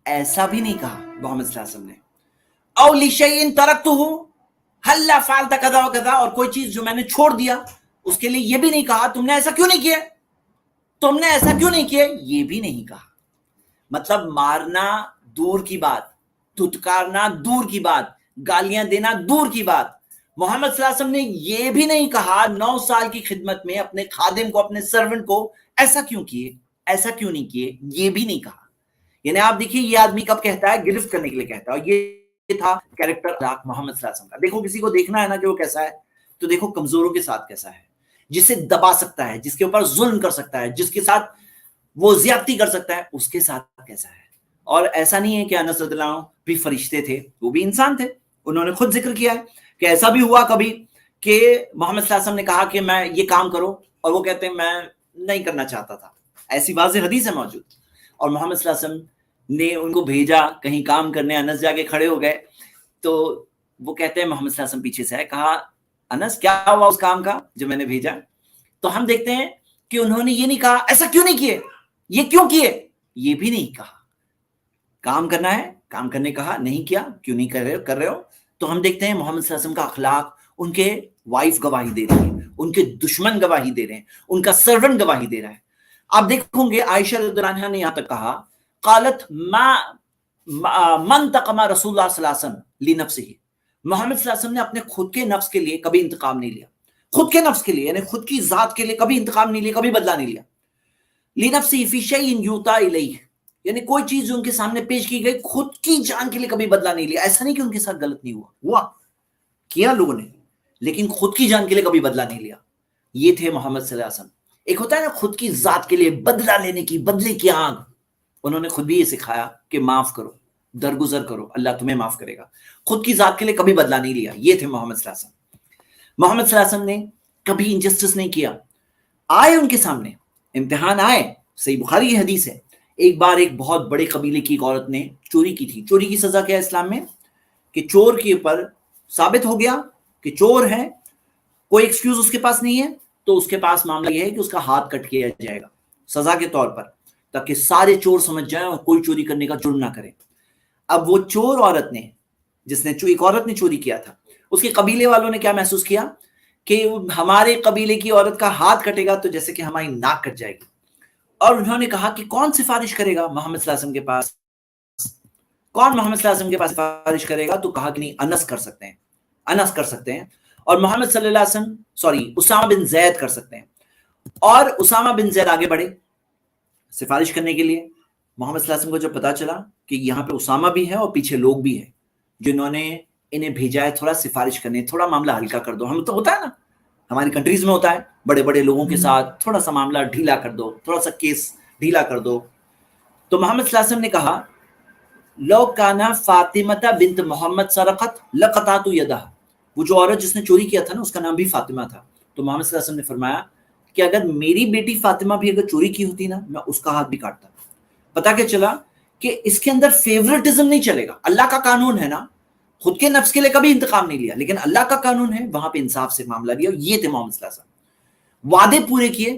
A: ایسا بھی نہیں کہا محمد صلی اللہ علیہ وسلم نے. او لشیء ترکتہ ہلا فعلت کذا وکذا، اور کوئی چیز جو میں نے چھوڑ دیا اس کے لیے یہ بھی نہیں کہا تم نے ایسا کیوں نہیں کیا، تم نے ایسا کیوں نہیں کیا، یہ بھی نہیں کہا. مطلب مارنا دور کی بات، دھتکارنا دور کی بات، گالیاں دینا دور کی بات، محمد صلی اللہ علیہ وسلم نے یہ بھی نہیں کہا 9 سال کی خدمت میں اپنے خادم کو، اپنے سرونٹ کو ایسا کیوں کیے، ایسا کیوں نہیں کیے، یہ بھی نہیں کہا. یعنی آپ دیکھیے یہ آدمی کب کہتا ہے، گرفت کرنے کے لیے کہتا ہے. اور یہ تھا کیریکٹر محمد صلی اللہ علیہ وسلم کا. دیکھو کسی کو دیکھنا ہے نا کہ وہ کیسا ہے، تو دیکھو کمزوروں کے ساتھ کیسا ہے، جسے دبا سکتا ہے، جس کے اوپر ظلم کر سکتا ہے، جس کے ساتھ وہ زیادتی کر سکتا ہے، اس کے ساتھ کیسا ہے. اور ایسا نہیں ہے کہ انس رضی اللہ عنہ بھی فرشتے تھے، وہ بھی انسان تھے. انہوں نے خود ذکر کیا ہے کہ ایسا بھی ہوا کبھی کہ محمد صلی اللہ علیہ وسلم نے کہا کہ میں یہ کام کرو، اور وہ کہتے ہیں میں نہیں کرنا چاہتا تھا. ایسی واضح حدیث ہے موجود. اور محمد صلی اللہ علیہ وسلم نے ان کو بھیجا کہیں کام کرنے، انس جا کے کھڑے ہو گئے، تو وہ کہتے ہیں محمد صلی اللہ علیہ وسلم پیچھے سے آئے، کہا انس کیا ہوا اس کام کا جو میں نے بھیجا. تو ہم دیکھتے ہیں کہ انہوں نے یہ نہیں کہا ایسا کیوں نہیں کیے، یہ کیوں کیے، یہ بھی نہیں کہا. کام کرنا ہے، کام کرنے کہا، نہیں کیا، کیوں نہیں کر رہے ہو. تو ہم دیکھتے ہیں محمد صلی اللہ علیہ وسلم کا اخلاق، ان کے وائف گواہی دے رہی ہے، ان کے دشمن گواہی دے رہے ہیں، ان کا سرونٹ گواہی دے رہا ہے. آپ دیکھوں گے عائشہ رضی اللہ عنہا نے یہاں تک کہا قالت من تقم رسول اللہ صلی اللہ علیہ وسلم لنفسہ، محمد صلی اللہ علیہ وسلم نے اپنے خود کے نفس کے لیے کبھی انتقام نہیں لیا، خود کے نفس کے لیے یعنی خود کی ذات کے لیے کبھی انتقام نہیں لیا، کبھی بدلہ نہیں لیا. لنفسہ فی شیء یوطا الیہ، یعنی کوئی چیز جو ان کے سامنے پیش کی گئی خود کی جان کے لیے کبھی بدلہ نہیں لیا. ایسا نہیں کہ ان کے ساتھ غلط نہیں ہوا کیا لوگوں نے، لیکن خود کی جان کے لیے کبھی بدلہ نہیں لیا. یہ تھے محمد صلی اللہ علیہ وسلم. ایک ہوتا ہے نا خود کی ذات کے لیے بدلہ لینے کی، بدلے کی آگ، انہوں نے خود بھی یہ سکھایا کہ معاف کرو، درگزر کرو، اللہ تمہیں معاف کرے گا. خود کی ذات کے لیے کبھی بدلہ نہیں لیا. یہ تھے محمد صلی اللہ علیہ وسلم. محمد صلی اللہ علیہ وسلم نے کبھی انجسٹس نہیں کیا. آئے ان کے سامنے امتحان آئے، صحیح بخاری کی حدیث ہے. ایک بار ایک بہت بڑے قبیلے کی ایک عورت نے چوری کی تھی. چوری کی سزا کیا ہے اسلام میں، کہ چور کے اوپر ثابت ہو گیا کہ چور ہے، کوئی ایکسکیوز اس کے پاس نہیں ہے، تو اس کے پاس معاملہ یہ ہے کہ اس کا ہاتھ کٹ کیا جائے گا سزا کے طور پر، تاکہ سارے چور سمجھ جائیں اور کوئی چوری کرنے کا جرم نہ کرے. اب وہ چور عورت نے، جس نے ایک عورت نے چوری کیا تھا، اس کے قبیلے والوں نے کیا محسوس کیا کہ ہمارے قبیلے کی عورت کا ہاتھ کٹے گا تو جیسے کہ ہماری ناک کٹ جائے گی. اور انہوں نے کہا کہ کون سفارش کرے گا محمد صلی اللہ علیہ وسلم کے پاس، کون محمد صلی اللہ علیہ وسلم کے پاس سفارش کرے گا. تو کہا کہ نہیں، انس کر سکتے ہیں، انس کر سکتے ہیں. اور محمد صلی اللہ علیہ وسلم اسامہ بن زید کر سکتے ہیں. اور اسامہ بن زید آگے بڑھے سفارش کرنے کے لیے. محمد صلی اللہ علیہ وسلم کو جب پتا چلا کہ یہاں پہ اسامہ بھی ہے اور پیچھے لوگ بھی ہیں جنہوں نے انہیں بھیجا ہے تھوڑا سفارش کرنے، تھوڑا معاملہ ہلکا کر دو. ہم تو ہوتا ہے نا، ہماری کنٹریز میں ہوتا ہے، بڑے بڑے لوگوں کے ساتھ تھوڑا سا معاملہ ڈھیلا کر دو، تھوڑا سا کیس ڈھیلا کر دو. تو محمد صلی اللہ علیہ وسلم نے کہا لو کانا فاطمہ بنت محمد سرقت لقطعت یدہا، وہ جو عورت جس نے چوری کیا تھا نا اس کا نام بھی فاطمہ تھا. تو محمد صلی اللہ علیہ وسلم نے فرمایا کہ اگر میری بیٹی فاطمہ بھی اگر چوری کی ہوتی نا، میں اس کا ہاتھ بھی کاٹتا. پتا کیا چلا کہ اس کے اندر فیورٹزم نہیں چلے گا. اللہ کا قانون ہے نا، خود کے نفس کے لیے کبھی انتقام نہیں لیا، لیکن اللہ کا قانون ہے، وہاں پہ انصاف سے معاملہ لیا. یہ تھے محمد صلی اللہ علیہ وسلم. وعدے پورے کیے،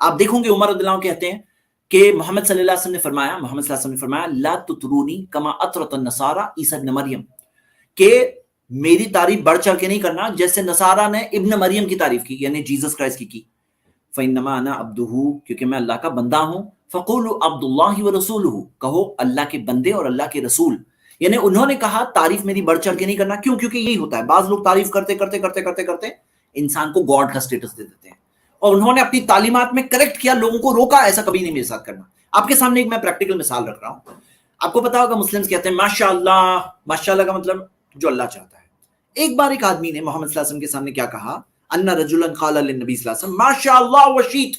A: آپ دیکھو گے عمر رضی اللہ عنہ کہتے ہیں کہ محمد صلی اللہ علیہ وسلم نے فرمایا لا تطرونی کما اطرت النصارى عیسی ابن مریم، کہ میری تعریف بڑھ چڑھ کے نہیں کرنا جیسے نصارہ نے ابن مریم کی تعریف کی، یعنی جیسس کرائسٹ کی. فَإِنَّمَا أَنَا عَبْدُهُ، کیونکہ میں اللہ کا بندہ ہوں. فَقُولُوا عَبْدُ اللَّهِ وَرَسُولُهُ، کہو اللہ کے بندے اور اللہ کے رسول. یعنی انہوں نے کہا تعریف میری بڑھ چڑھ کے نہیں کرنا. کیوں؟ کیونکہ یہی ہوتا ہے، بعض لوگ تعریف کرتے کرتے کرتے کرتے کرتے انسان کو گاڈ کا سٹیٹس دے دیتے ہیں، اور انہوں نے اپنی تعلیمات میں کریکٹ کیا، لوگوں کو روکا ایسا کبھی نہیں میرے ساتھ کرنا. آپ کے سامنے ایک میں پریکٹیکل مثال رکھ رہا ہوں. آپ کو پتا ہوگا مسلمز کہتے ہیں ماشاء اللہ کا مطلب جو اللہ چاہتا ہے. ایک بار ایک آدمی نے محمد صلی اللہ علیہ وسلم کے سامنے کیا کہا، ان رجلا قال للنبی صلی اللہ علیہ وسلم ماشاء اللہ وشیت.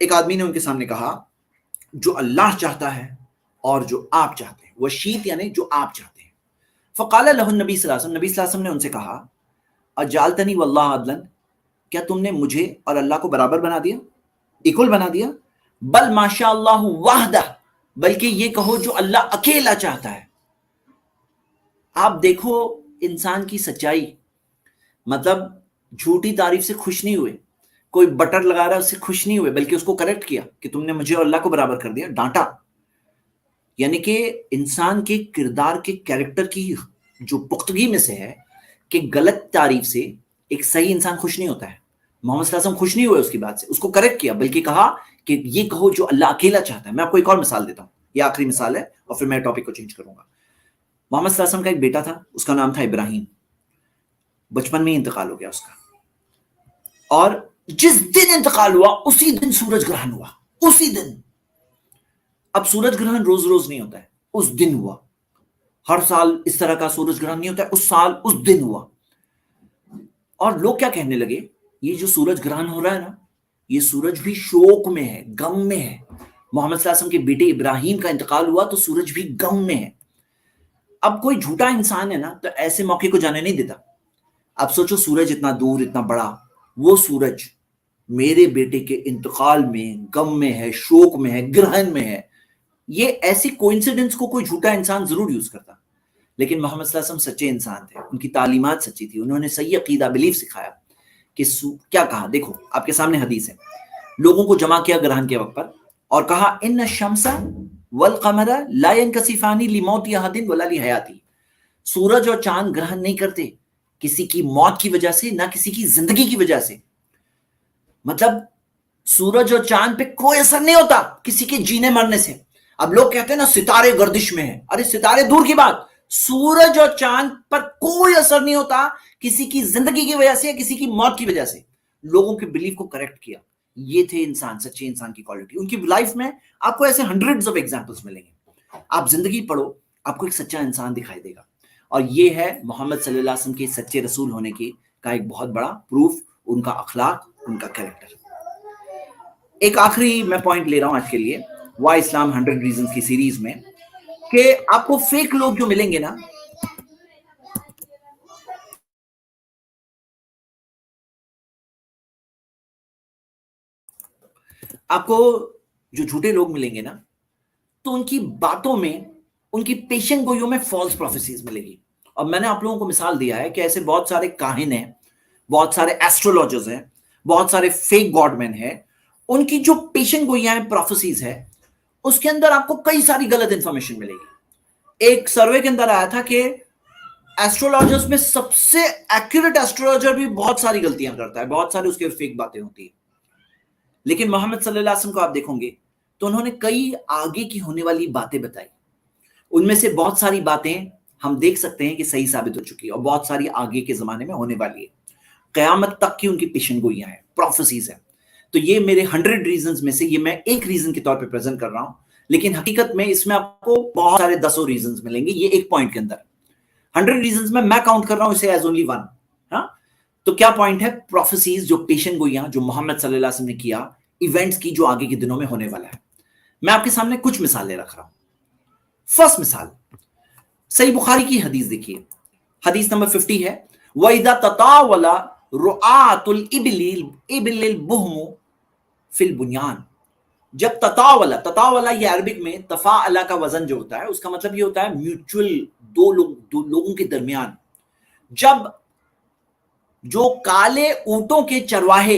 A: ایک آدمی نے ان کے سامنے کہا جو اللہ چاہتا ہے اور جو آپ چاہتے ہیں، وشیت یعنی جو آپ چاہتے ہیں. فقال له النبی صلی اللہ علیہ وسلم، نبی صلی اللہ علیہ وسلم نے ان سے کہا اجعلتنی واللہ عدلا، کیا تم نے مجھے اور اللہ کو برابر بنا دیا، ایکول بنا دیا؟ بل ماشاء اللہ وحدہ، بلکہ یہ کہو جو اللہ اکیلا چاہتا ہے. آپ دیکھو انسان کی سچائی، مطلب جھوٹی تعریف سے خوش نہیں ہوئے، کوئی بٹر لگا رہا ہے اس سے خوش نہیں ہوئے، بلکہ اس کو کریکٹ کیا کہ تم نے مجھے اور اللہ کو برابر کر دیا، ڈانٹا. یعنی کہ انسان کے کردار کے کیریکٹر کی جو پختگی میں سے ہے کہ غلط تعریف سے ایک صحیح انسان خوش نہیں ہوتا ہے. محمد صلی اللہ علیہ وسلم خوش نہیں ہوئے اس کی بات سے، اس کو کریکٹ کیا، بلکہ کہا کہ یہ کہو جو اللہ اکیلا چاہتا ہے. میں آپ کو ایک اور مثال دیتا ہوں، یہ آخری مثال ہے اور پھر میں ٹاپک کو چینج کروں گا. محمد صلی اللہ علیہ وسلم کا ایک بیٹا تھا، اس کا نام تھا ابراہیم. بچپن میں ہی انتقال ہو گیا اس کا، اور جس دن انتقال ہوا اسی دن سورج گرہن ہوا، اسی دن. اب سورج گرہن روز روز نہیں ہوتا ہے، اس دن ہوا. ہر سال اس طرح کا سورج گرہن نہیں ہوتا ہے، اس سال اس دن ہوا. اور لوگ کیا کہنے لگے، یہ جو سورج گرہن ہو رہا ہے نا، یہ سورج بھی شوق میں ہے، غم میں ہے. محمد صلی اللہ علیہ وسلم کے بیٹے ابراہیم کا انتقال ہوا تو سورج بھی غم میں ہے. اب کوئی جھوٹا انسان ہے نا تو ایسے موقع کو جانے نہیں دیتا. اب سوچو سورج اتنا دور اتنا بڑا، وہ سورج میرے بیٹے کے انتقال میں غم میں ہے، شوق میں ہے، گرہن میں ہے. یہ ایسی کوئنسیڈنس کو کوئی جھوٹا انسان ضرور یوز کرتا. لیکن محمد صلی اللہ علیہ وسلم سچے انسان تھے، ان کی تعلیمات سچی تھی، انہوں نے صحیح عقیدہ بلیف سکھایا کہ کیا کہا. دیکھو آپ کے سامنے حدیث ہے، لوگوں کو جمع کیا گرہن کے وقت پر اور کہا ان الشمس والقمر لا ينكسفان لموت احد ولا لحیاتی. سورج اور چاند گرہن نہیں کرتے کسی کی موت کی وجہ سے، نہ کسی کی زندگی کی وجہ سے. مطلب سورج اور چاند پہ کوئی اثر نہیں ہوتا کسی کے جینے مرنے سے. اب لوگ کہتے ہیں نا ستارے گردش میں ہیں، ارے ستارے دور کی بات، سورج اور چاند پر کوئی اثر نہیں ہوتا کسی کی زندگی کی وجہ سے یا کسی کی موت کی وجہ سے. لوگوں کے بلیف کو کریکٹ کیا. یہ تھے انسان، سچے انسان کی کوالٹی. ان کی لائف میں آپ کو ایسے ہنڈریڈز آف ایگزامپلس ملیں گے. آپ زندگی پڑھو، آپ کو ایک سچا انسان دکھائی دے گا. اور یہ ہے محمد صلی اللہ علیہ وسلم کے سچے رسول ہونے کی کا ایک بہت بڑا پروف، ان کا اخلاق، ان کا کریکٹر. ایک آخری میں پوائنٹ لے رہا ہوں آج کے لیے وائی اسلام 100 ریزنز کی سیریز میں، کہ آپ کو فیک لوگ جو ملیں گے نا، آپ کو جو جھوٹے لوگ ملیں گے نا، تو ان کی باتوں میں، ان کی پیشن گوئیوں میں فالس پروفیسیز ملے گی. اور میں نے آپ لوگوں کو مثال دیا ہے کہ ایسے بہت سارے کاہن ہیں، بہت سارے ایسٹرولوجرز ہیں، بہت سارے فیک گاڈ مین ہیں. ان کی جو پیشن گوئیاں ہیں، پروفیسیز ہے، اس کے اندر آپ کو کئی ساری غلط انفارمیشن ملے گی. ایک سروے کے اندر آیا تھا کہ ایسٹرولوجرز میں سب سے ایکوریٹ ایسٹرولوجر بھی بہت ساری غلطیاں کرتا ہے، بہت ساری اس کے فیک باتیں ہوتی ہیں. لیکن محمد صلی اللہ علیہ وسلم کو آپ دیکھو گے تو انہوں نے کئی آگے کی ہونے والی باتیں بتائی. ان میں سے بہت ساری باتیں ہم دیکھ سکتے ہیں کہ صحیح ثابت ہو چکی ہے، اور بہت ساری آگے کے زمانے میں ہونے والی ہے. قیامت تک کی ان کی پیشن گوئیاں ہیں، پروفیسیز ہیں. تو یہ میرے 100 ریزنز میں سے یہ میں ایک ریزن کے طور پہ پریزنٹ کر رہا ہوں، لیکن حقیقت میں اس میں آپ کو بہت سارے دسوں ریزنز ملیں گے یہ ایک پوائنٹ کے اندر. 100 ریزنز میں کاؤنٹ کر رہا ہوں اسے ایز اونلی ون. ہاں، تو کیا پوائنٹ ہے؟ پروفیسیز، جو پیشن گوئیاں جو محمد صلی اللہ علیہ وسلم نے کیا، ایونٹس کی جو آگے کے دنوں میں ہونے والا ہے. میں آپ کے سامنے کچھ مثالیں رکھ رہا ہوں. فرسٹ مثال، صحیح بخاری کی حدیث دیکھیے، حدیث نمبر 50 ہے، وَإِذَا تَطَاوَلَ رُعَاةُ الْإِبِلِ الْبُهْمُ فِي الْبُنْيَانِ. جب تطاولا یہ عربک میں تفاعلہ کا وزن جو ہوتا ہے، اس کا مطلب یہ ہوتا ہے میوچل، دو لوگوں کے درمیان. جب جو کالے اونٹوں کے چرواہے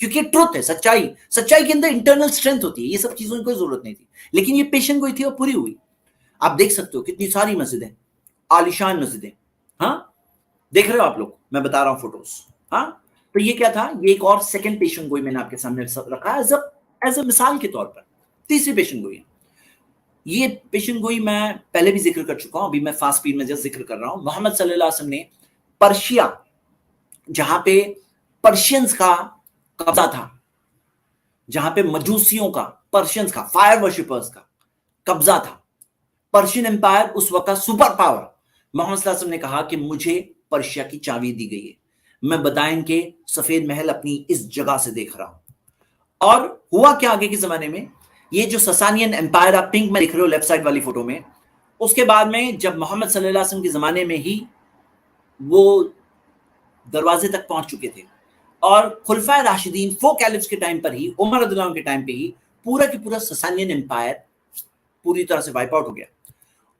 A: کیونکہ ٹروتھ ہے, سچائی کے اندر انٹرنل اسٹرینتھ ہوتی ہے. یہ سب چیزوں کی کوئی ضرورت نہیں تھی, لیکن یہ پیشن گوئی تھی اور پوری ہوئی. آپ دیکھ سکتے ہو کتنی ساری مسجدیں, عالیشان مسجدیں. ہاں دیکھ رہے ہو آپ لوگ, میں بتا رہا ہوں فوٹوز. ہاں تو یہ کیا تھا, یہ ایک اور سیکنڈ پیشن گوئی میں نے آپ کے سامنے رکھا ایز اے مثال کے طور پر. تیسری پیشن گوئی ہے. یہ پیشن گوئی میں پہلے بھی ذکر کر چکا ہوں, ابھی میں فاسٹ اسپیڈ میں جس ذکر کر رہا ہوں. محمد صلی اللہ علیہ وسلم نے پرشیا, جہاں پہ پرشینز کا قبضہ تھا, جہاں پہ مجوسیوں کا, پرشینز کا, فائر ورشپرز کا قبضہ تھا, پرشین امپائر اس وقت سپر پاور. محمد صلی اللہ علیہ وسلم نے کہا کہ مجھے پرشیا کی چابی دی گئی ہے, میں بدائن کے سفید محل اپنی اس جگہ سے دیکھ رہا ہوں. اور ہوا کیا آگے کے زمانے میں, یہ جو سسانین امپائر آپ پنک میں دیکھ رہے ہو لیفٹ سائڈ والی فوٹو میں, اس کے بعد میں جب محمد صلی اللہ علیہ وسلم کے زمانے میں ہی وہ دروازے تک پہنچ چکے تھے, اور خلفائے راشدین 4 کیلفز کے ٹائم پر ہی, عمر رضی اللہ عنہ کے ٹائم پہ ہی پورا کی پورا سسانین امپائر پوری طرح سے وائپ آؤٹ ہو گیا.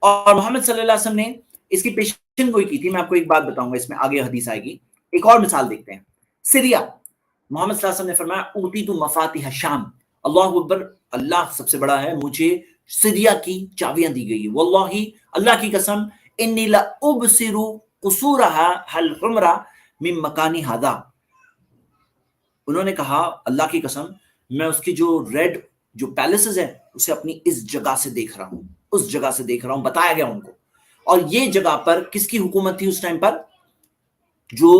A: اور محمد صلی اللہ علیہ وسلم نے اس کی پیشن گوئی کی تھی. میں آپ کو ایک بات بتاؤں گا, اس میں آگے حدیث آئے گی. ایک اور مثال دیکھتے ہیں, سیریا. محمد صلی اللہ علیہ وسلم نے فرمایا اوتیت مفاتیح شام, اللہ اکبر, اللہ سب سے بڑا ہے, مجھے سیریا کی چابیاں دی گئی. واللہ, اللہ کی قسم, انی لابصر قصورها الحمرا من مکانی ھذا. انہوں نے کہا اللہ کی قسم, میں اس کی جو ریڈ جو پیلسز ہیں اسے اپنی اس جگہ سے دیکھ رہا ہوں, اس جگہ سے دیکھ رہا ہوں. بتایا گیا ان کو. اور یہ جگہ پر کس کی حکومت تھی اس ٹائم پر؟ جو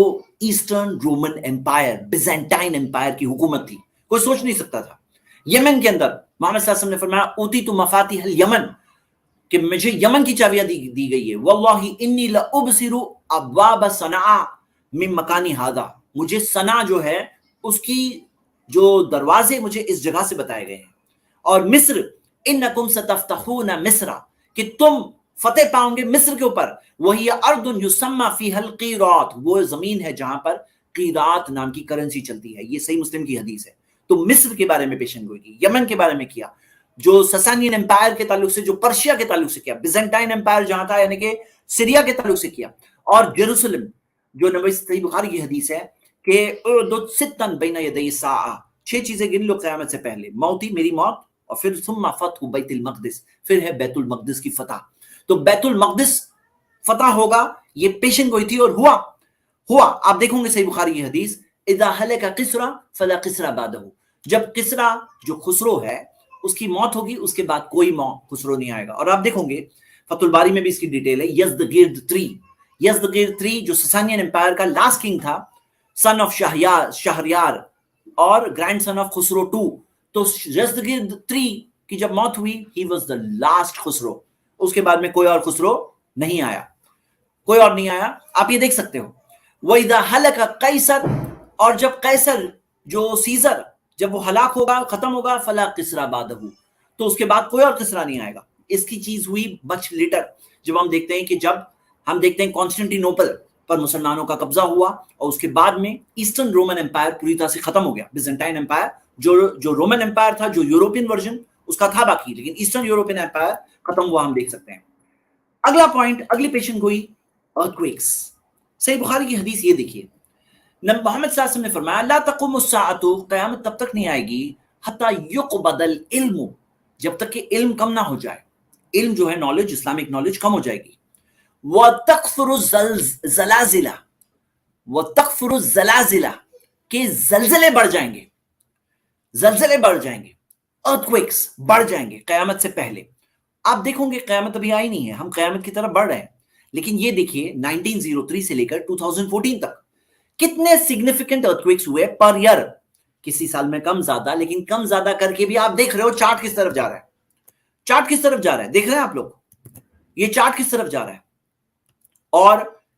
A: Eastern Roman Empire, Byzantine Empire کی حکومت تھی. کوئی سوچ نہیں سکتا تھا. یمن کے اندر محمد صلی اللہ علیہ وسلم نے فرمایا اوتیت مفاتیح الیمن, کہ مجھے یمن کی چابیاں دی گئی ہے. واللہ انی لابصر ابواب صنعاء من مکانی ھذا, مجھے صنعاء جو ہے اس کی جو دروازے مجھے اس جگہ سے بتائے گئے ہیں. اور مصر, انکم ستفتحون مصر, کہ تم فتح پاؤں گے مصر کے اوپر. وہی ارض یسمى فیہا القیرات, وہ زمین ہے جہاں پر قیرات نام کی کرنسی چلتی ہے. یہ صحیح مسلم کی حدیث ہے. تو مصر کے بارے میں پیشن گوئی کی, یمن کے بارے میں کیا, جو سسانین امپائر کے تعلق سے, جو پرشیا کے تعلق سے کیا, بیزنٹائن امپائر جہاں تھا یعنی کہ سیریا کے تعلق سے کیا, اور جیروسلم جو نبی صحیح بخاری کی حدیث ہے کہ اعدد ستا بین یدی الساعہ, 6 چیزیں گن لو قیامت سے پہلے, موتی, میری موت, اور پھر ثم فتح بیت المقدس, پھر ہے بیت المقدس کی فتح. تو بیت المقدس فتح ہوگا, یہ پیشن گوئی تھی, اور ہوا. آپ دیکھوں گے صحیح بخاری کی حدیث, اذا ہلک کسری فلا کسری بعدہ, جب کسری جو خسرو ہے اس کی موت ہوگی, اس کے بعد کوئی خسرو نہیں آئے گا. اور آپ دیکھوں گے فتح الباری میں بھی اس کی ڈیٹیل ہے. یزدگرد 3 جو سسانین امپائر کا لاسٹ کنگ تھا, سن آف شہریار اور گرینڈ سن آف خسرو 2. تو یزدگرد 3 کی جب موت ہوئی, he was the last Khusrau. اس کے بعد میں کوئی اور خسرو نہیں آیا, کوئی اور نہیں آیا. آپ یہ دیکھ سکتے ہو. وَإِذَا هَلَكَ قَيْصَرٌ, اور جب قیصر جو سیزر جب وہ ہلاک ہوگا, ختم ہوگا, فَلَا قِسْرَ بَعْدَهُ, تو اس کے بعد کوئی اور قصرہ نہیں آئے گا. اس کی چیز ہوئی مچ لیٹر, جب ہم دیکھتے ہیں کہ جب ہم دیکھتے ہیں کانسٹنٹی نوپل پر مسلمانوں کا قبضہ ہوا, اور اس کے بعد میں ایسٹرن رومن امپائر پوری طرح سے ختم ہو گیا. بیزنٹائن امپائر جو رومن امپائر تھا, جو یوروپین ورژن اس کا تھا باقی, لیکن ایسٹرن یوروپین امپائر ختم ہوا, ہم دیکھ سکتے ہیں. اگلا پوائنٹ, اگلی پیشن گوئی, ارتھکویکس. صحیح بخاری کی حدیث یہ دیکھیے, محمد صلی اللہ علیہ وسلم نے فرمایا لا تقوم الساعۃ, قیامت تب تک نہیں آئے گی, حتی یقبض العلم, جب تک کہ علم کم نہ ہو جائے. علم جو ہے نالج, اسلامک نالج کم ہو جائے گی. وَتَكْثُرُ الزَّلَازِلَ, وَتَكْثُرُ الزَّلَازِلَ, کہ زلزلے بڑھ جائیں گے, زلزلے بڑھ جائیں گے, ارتھکویکس بڑھ جائیں گے قیامت سے پہلے. آپ دیکھوں گے قیامت ابھی آئی نہیں ہے, ہم قیامت کی طرف بڑھ رہے ہیں, لیکن یہ دیکھیے 1903 سے لے کر 2014 تک کتنے سگنیفیکنٹ ارتھکویکس ہوئے پر ایئر. کسی سال میں کم زیادہ, لیکن کم زیادہ کر کے بھی آپ دیکھ رہے ہو چارٹ کس طرف جا رہا ہے, چارٹ کس طرف جا رہا ہے, دیکھ رہے ہیں آپ لوگ, یہ چارٹ کس طرف جا رہا ہے. اور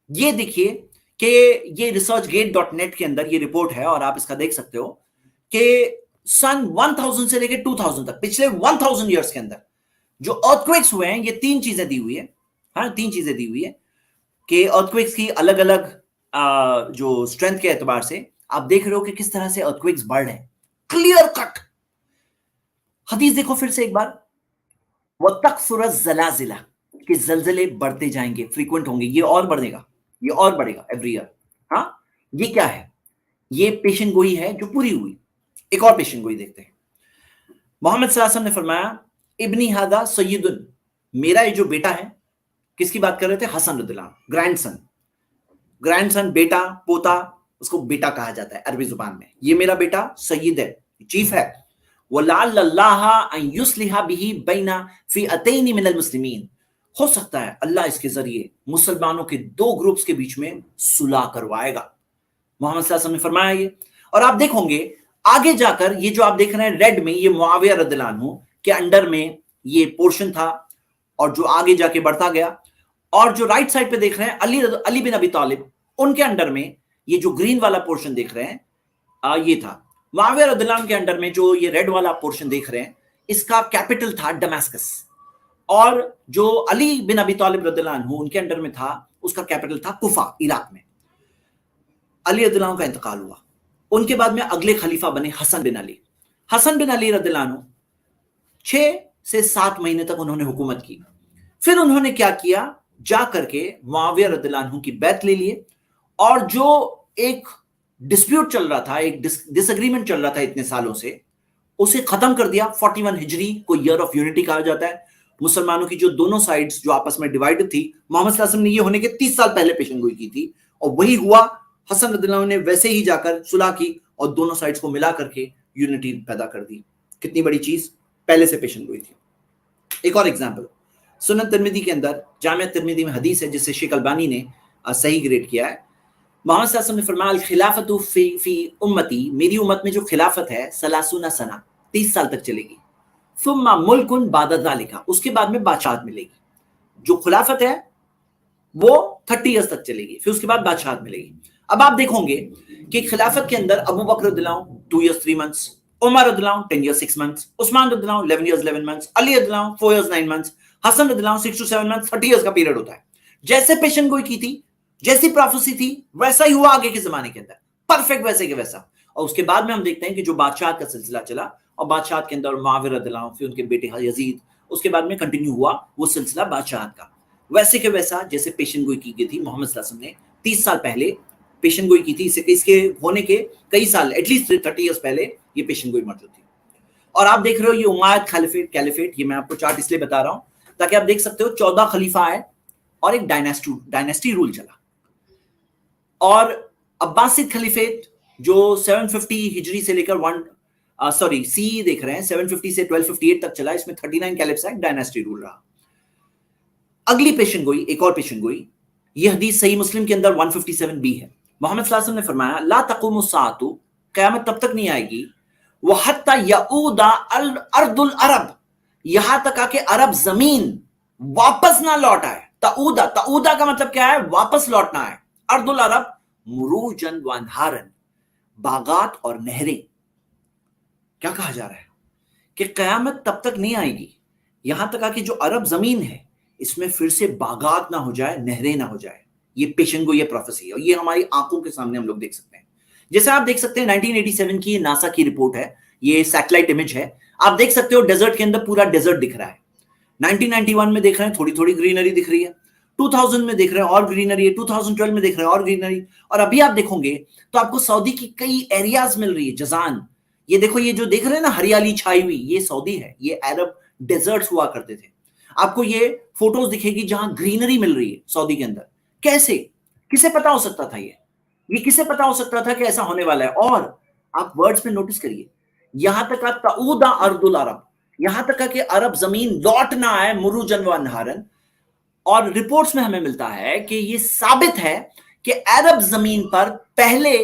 A: یہ دیکھیے کہ یہ ریسرچ گیٹ ڈاٹ نیٹ کے اندر یہ رپورٹ ہے, اور آپ اس کا دیکھ سکتے ہو کہ سن 1000 سے لے کے 2000 تک, پچھلے 1000 ایئرس کے اندر جو ارتھکویکس ہوئے ہیں, یہ 3 چیزیں دی ہوئی ہے. ہاں 3 چیزیں دی ہوئی ہے کہ ارتھکویکس کی الگ الگ جو اسٹرینتھ کے اعتبار سے آپ دیکھ رہے ہو کہ کس طرح سے ارتھکویکس بڑھ رہے ہیں. کلیئر کٹ حدیث دیکھو پھر سے ایک بار, وَتَكْثُرَ الزَّلَازِلَ, کہ زلزلے بڑھتے جائیں گے, فریکوینٹ ہوں گے, یہ اور بڑھے گا, یہ اور بڑھے گا ایوری ایئر. ہاں یہ کیا ہے, یہ پیشن گوئی ہے جو پوری ہوئی. ایک اور پیشن گوئی دیکھتے ہیں. محمد صلی اللہ علیہ وسلم نے فرمایا ابنی ہادا سیدن، میرا یہ جو بیٹا ہے، کس کی بات کر رہے تھے؟ حسن رضی اللہ عنہ. گرینڈ سن بیٹا، پوتا، اس کو بیٹا کہا جاتا ہے عربی زبان میں. یہ میرا بیٹا سید ہے، چیف ہے. وَلَعَلَّ اللَّهَ أَن يُصْلِحَ بِهِ بَيْنَ فِئَتَيْنِ مِنَ الْمُسْلِمِينَ، ہو سکتا ہے اللہ اس کے ذریعے مسلمانوں کے دو گروپس کے بیچ میں صلح کروائے گا. محمد صلی اللہ علیہ وسلم نے فرمایا یہ. اور آپ دیکھو گے آگے جا کر یہ جو آپ دیکھ رہے ہیں ریڈ میں، یہ معاویہ رضی اللہ عنہ کے انڈر میں یہ پورشن تھا، اور جو آگے جا کے بڑھتا گیا. اور جو رائٹ سائڈ پہ دیکھ رہے ہیں علی بن ابی طالب، ان کے انڈر میں یہ جو گرین والا پورشن دیکھ رہے ہیں یہ تھا. معاویہ رضی اللہ عنہ کے انڈر میں جو یہ ریڈ والا پورشن دیکھ رہے ہیں، اس کا کیپٹل تھا ڈماسکس. اور جو علی بن ابی طالب رضی اللہ عنہ ان کے انڈر میں تھا، اس کا کیپٹل تھا کوفہ، عراق میں. علی رضی اللہ عنہ کا انتقال ہوا. ان کے بعد میں اگلے خلیفہ بنے حسن بن علی. حسن بن علی رضی اللہ عنہ 6 سے 7 مہینے تک انہوں نے حکومت کی. پھر انہوں نے کیا کیا؟ جا کر کے معاویہ رضی اللہ عنہ کی بیعت لے لیے، اور جو ایک ڈسپیوٹ چل رہا تھا، ایک ڈس اگریمنٹ چل رہا تھا اتنے سالوں سے، اسے ختم کر دیا. 41 ہجری کو ایئر آف یونٹی کہا جاتا ہے. مسلمانوں کی جو دونوں سائڈز جو آپس میں ڈیوائیڈ تھی، محمد صلی اللہ علیہ وسلم نے یہ ہونے کے 30 سال پہلے پیشن گوئی کی تھی، اور وہی ہوا. حسن رضی اللہ عنہ نے ویسے ہی جا کر صلح کی اور دونوں سائڈز کو ملا کر کے یونٹی پیدا کر دی. کتنی بڑی چیز پہلے سے پیشن گوئی تھی. ایک اور ایگزامپل سنن ترمذی کے اندر، جامع ترمذی میں حدیث ہے جسے شیخ البانی نے صحیح گریڈ کیا ہے. محمد صلی اللہ علیہ وسلم نے فرمایا الخلافت فی امتی، میری امت میں جو خلافت ہے 30 سنہ، 30 سال تک چلے گی. ثم ملک بعد ذلک، اس کے بعد میں بادشاہت ملے گی. جو خلافت ہے وہ 30 ایئرس تک چلے گی، پھر اس کے بعد بادشاہت ملے گی. اب آپ دیکھو گے کہ خلافت کے اندر ابو بکر رضی اللہ عنہ 2 ایئرس 3 منتھس، عمر رضی اللہ عنہ 10 ایئرس 6 منتھس، عثمان رضی اللہ عنہ 11 ایئرس 11 منتھس، علی رضی اللہ عنہ 4 ایئرس 9 منتھس، حسن رضی اللہ عنہ 6 to 7 منتھس، 30 ایئرس کا پیریڈ ہوتا ہے. جیسے پیشن گوئی کی تھی، جیسی پروفیسی تھی، ویسا ہی ہوا آگے کے زمانے کے اندر، پرفیکٹ ویسے کے ویسا. اور اس کے بعد میں ہم دیکھتے ہیں کہ جو بادشاہت کا سلسلہ چلا، اور بادشاہت کے اندر معاویہ رضی اللہ عنہ، پھر ان کے بیٹے یزید، اس کے بعد میں کنٹینیو ہوا وہ سلسلہ بادشاہت کا، ویسے کے ویسا جیسے پیشن گوئی کی گئی تھی. محمد صلی اللہ علیہ وسلم نے 30 سال پہلے پیشن گوئی کی تھی. اس کے ہونے کے کئی سال، ایٹ لیسٹ 30 ایئرس پہلے یہ پیشن گوئی موجود تھی. اور آپ دیکھ رہے ہو یہ امویہ کیلیفیٹ، یہ میں آپ کو چارٹ اس لیے بتا رہا ہوں تاکہ آپ دیکھ سکتے ہو 14 خلیفہ آئے اور ایک ڈائناسٹی رول چلا. اور عباسد خلیفیٹ جو 750 ہجری سے لے کر سی دیکھ رہے ہیں 750 سے 1258 تک چلا، اس میں 39 کیلفس ہے، ڈائناسٹی رول رہا. اگلی پیشن گوئی، ایک اور پیشن گوئی، یہ حدیث صحیح مسلم کے اندر 157b ہے. محمد صلی اللہ علیہ وسلم نے فرمایا لا تقوم الساعۃ، قیامت تب تک نہیں آئے گی، وحتی یعود ارض العرب، یہاں تک کہ عرب زمین واپس نہ لوٹ آئے. تعودہ کا مطلب کیا ہے؟ واپس لوٹنا ہے. ارض العرب مروجن وانہارن، باغات اور نہریں. کیا کہا جا رہا ہے؟ کہ قیامت تب تک نہیں آئے گی یہاں تک کہ جو عرب زمین ہے اس میں پھر سے باغات نہ ہو جائے، نہریں نہ ہو جائے. یہ پیشن گوئی، یہ پروفیسی ہے، اور یہ ہماری آنکھوں کے سامنے ہم لوگ دیکھ سکتے ہیں. جیسے آپ دیکھ سکتے ہیں 1987 کی ناسا کی رپورٹ ہے، یہ سیٹلائٹ امیج ہے. آپ دیکھ سکتے ہو ڈیزرٹ کے اندر پورا ڈیزرٹ دکھ رہا ہے. 1991 میں دیکھ رہے ہیں تھوڑی تھوڑی گرینری دکھ رہی ہے، 2000 میں دیکھ رہے ہیں اور گرینری ہے، 2012 میں دیکھ رہے ہیں اور گرینری. اور ابھی آپ دیکھو گے تو آپ کو سعودی کی کئی ایریاز مل رہی ہے، جزان. یہ دیکھو، یہ جو دیکھ رہے ہیں نا ہریالی چھائی ہوئی، یہ سعودی ہے. یہ عرب ڈیزرٹس ہوا کرتے تھے. آپ کو یہ فوٹوز دکھے گی جہاں گرینری مل رہی ہے سعودی کے اندر. کیسے؟ کسے پتا ہو سکتا تھا یہ کسے پتا ہو سکتا تھا کہ ایسا ہونے والا ہے؟ اور آپ ورڈز پہ نوٹس کریے، یہاں تک تعود ارض العرب، یہاں تک کہ عرب زمین لوٹ نہ آئے، مروجن و انہارن. اور رپورٹس میں ہمیں ملتا ہے کہ یہ ثابت ہے کہ عرب زمین پر پہلے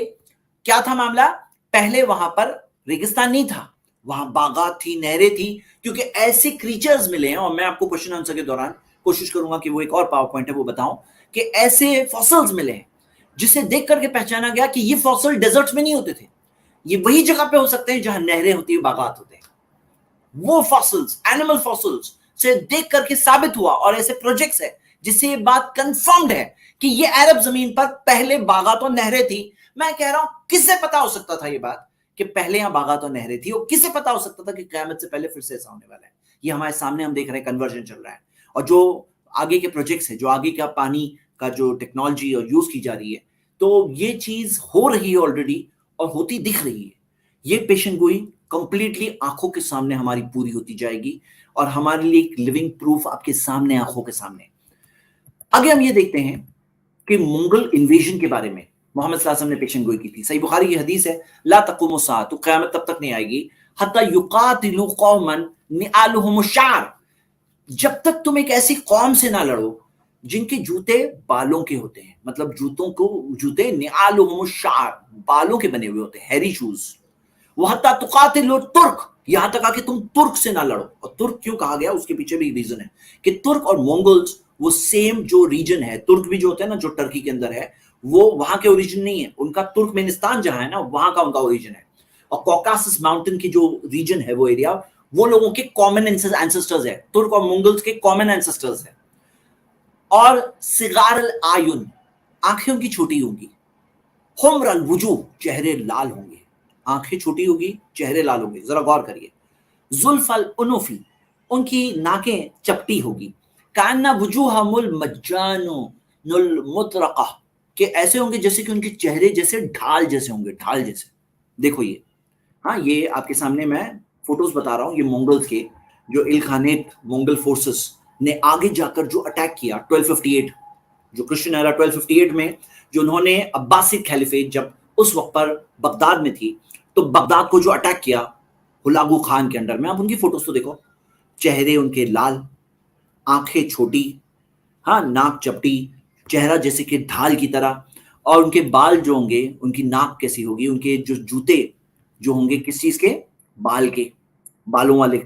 A: کیا تھا معاملہ؟ پہلے وہاں پر ریگستان نہیں تھا، وہاں باغات تھی، نہریں تھی، کیونکہ ایسے کریچرز ملے ہیں. اور میں آپ کو کوشچن آنسر کے دوران کوشش کروں گا کہ وہ ایک اور پاور پوائنٹ ہے وہ بتاؤں، کہ ایسے فاسلز ملے ہیں جسے دیکھ کر کے پہچانا گیا کہ یہ فاسل ڈیزرٹ میں نہیں ہوتے تھے، یہ وہی جگہ پہ ہو سکتے ہیں جہاں نہریں ہوتی ہیں، باغات ہوتے ہیں. وہ فاسلز، اینیمل فاسلز سے دیکھ کر کے ثابت ہوا، اور ایسے پروجیکٹس ہے جس سے یہ بات کنفرمڈ ہے کہ یہ عرب زمین پر پہلے باغات اور نہریں تھی. میں کہہ رہا ہوں کسے پتا ہو سکتا تھا یہ بات کہ پہلے یہاں باغات اور نہریں تھی، اور کسے پتا ہو سکتا تھا کہ قیامت سے پہلے پھر سے ایسا ہونے والا ہے؟ یہ ہمارے سامنے ہم دیکھ رہے ہیں، کنورژن چل رہا ہے. اور جو آگے کے پروجیکٹس ہیں، جو آگے کا پانی کا جو ٹیکنالوجی اور یوز کی جا رہی ہے، تو یہ چیز ہو رہی ہے آلریڈی، اور ہوتی دکھ رہی ہے. یہ پیشن گوئی کمپلیٹلی آنکھوں کے سامنے ہماری پوری ہوتی جائے گی اور ہمارے لیے ایک لیونگ پروف آپ کے سامنے, آنکھوں کے سامنے. آگے ہم یہ دیکھتے ہیں کہ منگل انویژن کے بارے میں محمد صلی اللہ علیہ وسلم نے پیشن گوئی کی تھی. صحیح بخاری کی حدیث ہے, لا تقوم الساعۃ, تو قیامت تب تک نہیں آئے گی, حتی یقاتلوا قوما نعالهم الشعر, جب تک تم ایک ایسی قوم سے نہ لڑو جن کے جوتے بالوں کے ہوتے ہیں, مطلب جوتے نعالهم الشعر, بالوں کے بنے ہوئے ہوتے ہیں, ہیری شوز. وحتی تقاتلوا ترک, یہاں تک آ کہ تم ترک سے نہ لڑو. اور ترک کیوں کہا گیا, اس کے پیچھے بھی ریزن ہے کہ ترک اور مونگلز وہ سیم جو ریجن ہے, ترک بھی جو ہوتا ہے نا جو ٹرکی کے اندر ہے, وہ وہاں کے اوریجن نہیں ہے, ان کا ترکمنستان جہاں ہے نا وہاں کا ان کا اوریجن ہے. اور کوکاسس ماؤنٹین کی جو ریجن ہے وہ ایریا, وہ لوگوں کے کامن اینسسٹرز ہے, ترک اور مونگلز کے کامن اینسسٹرز ہیں. اور صغار العیون, آنکھیں ان کی چھوٹی ہوں گی. حمر الوجوہ, چہرے لال ہوں گے, آنکھیں چھوٹی ہوگی, چہرے لال ہوں گے. ذرا غور کریے. زلف الانفی, ان کی ناکیں چپٹی ہوگی. کأن وجوہہم المجان المطرقہ, کہ ایسے ہوں گے جیسے کہ ان کے چہرے جیسے ڈھال جیسے ہوں گے, ڈھال جیسے. دیکھو یہ, ہاں یہ آپ کے سامنے میں فوٹوز بتا رہا ہوں, یہ مونگلز کے جو الخانیت مونگل فورسز نے آگے جا کر جو اٹیک کیا 1258, جو کرسچن ایرا 1258 میں, جو انہوں نے عباسد خلیفیٹ جب اس وقت پر بغداد میں تھی, تو بغداد کو جو اٹیک کیا ہلاگو خان کے انڈر میں. آپ ان کی فوٹوز تو دیکھو, چہرے ان کے لال, آنکھیں چھوٹی, ہاں ناک چپٹی, چہرہ جیسے کہ ڈھال کی طرح, اور ان کے بال جو ہوں گے, ان کی ناک کیسی ہوگی, ان کے جو جوتے جو ہوں گے کس چیز کے, بال کے, بالوں والے,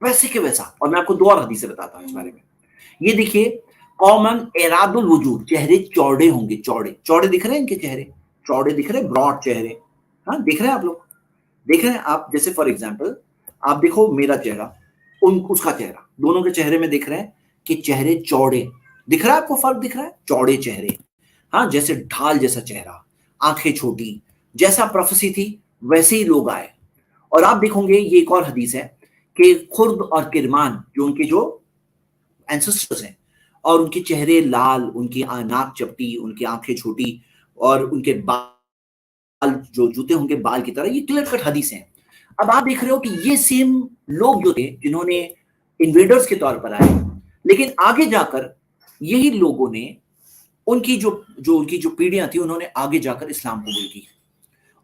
A: ویسے کہ ویسا. اور میں آپ کو دو اور حدیثیں بتاتا ہوں اس بارے میں. یہ دیکھیے, قومن اراد الوجود, چہرے چوڑے ہوں گے, چوڑے چوڑے دکھ رہے ہیں ان کے چہرے, چوڑے دکھ رہے ہیں, براڈ چہرے, ہاں دیکھ رہے ہیں آپ لوگ, دیکھ رہے ہیں آپ. جیسے فار ایگزامپل آپ دیکھو میرا چہرہ, اس کا چہرہ, دونوں کے چہرے میں دیکھ رہے ہیں کہ چہرے چوڑے دکھ رہا ہے, آپ کو فرق دکھ رہا ہے, چوڑے چہرے, ہاں جیسے ڈھال جیسا چہرہ, آنکھیں چھوٹی, جیسا پروفیسی تھی ویسے ہی لوگ آئے. اور آپ دیکھو گے یہ ایک اور حدیث ہے کہ خرد اور کرمان جو ان کے جو اینسسٹرز ہیں, اور ان کے چہرے لال, ان کی ناک چپٹی, ان کی آنکھیں چھوٹی, اور ان کے بال جو جوتے ہوں گے بال کی طرح, یہ کلیئر کٹ حدیث ہیں. اب آپ دیکھ رہے ہو کہ یہ سیم لوگ جو تھے جنہوں نے انویڈرز کے طور پر آئے, لیکن آگے جا کر یہی لوگوں نے ان کی ان کی جو پیڑھیاں تھیں, انہوں نے آگے جا کر اسلام قبول کی.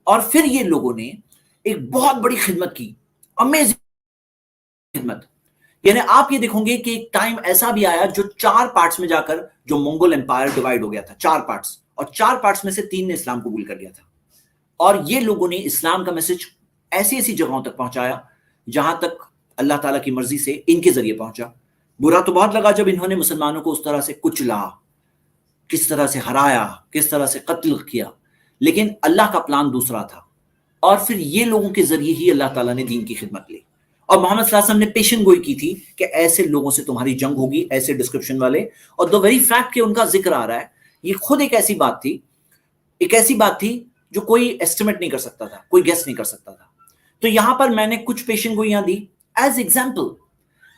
A: اور پھر یہ لوگوں نے ایک بہت بڑی خدمت کی, امیزنگ خدمت. یعنی آپ یہ دیکھیں گے کہ ایک ٹائم ایسا بھی آیا جو 4 پارٹس میں جا کر جو منگول امپائر ڈیوائیڈ ہو گیا تھا, 4 پارٹس, اور 4 پارٹس میں سے 3 نے اسلام قبول کر لیا تھا. اور یہ لوگوں نے اسلام کا میسج ایسی ایسی جگہوں تک پہنچایا جہاں تک اللہ تعالیٰ کی مرضی سے ان کے ذریعے پہنچا. برا تو بہت لگا جب انہوں نے مسلمانوں کو اس طرح سے کچلا, کس طرح سے ہرایا, کس طرح سے قتل کیا, لیکن اللہ کا پلان دوسرا تھا. اور پھر یہ لوگوں کے ذریعے ہی اللہ تعالیٰ نے دین کی خدمت لی. اور محمد صلی اللہ علیہ وسلم نے پیشن گوئی کی تھی کہ ایسے لوگوں سے تمہاری جنگ ہوگی, ایسے ڈسکرپشن والے. اور دو ویری فیکٹ کہ ان کا ذکر آ رہا ہے, یہ خود ایک ایسی بات تھی جو کوئی ایسٹیمیٹ نہیں کر سکتا تھا, کوئی گیس نہیں کر سکتا تھا. تو یہاں پر میں نے کچھ پیشن گوئیاں دی ایز ایگزامپل.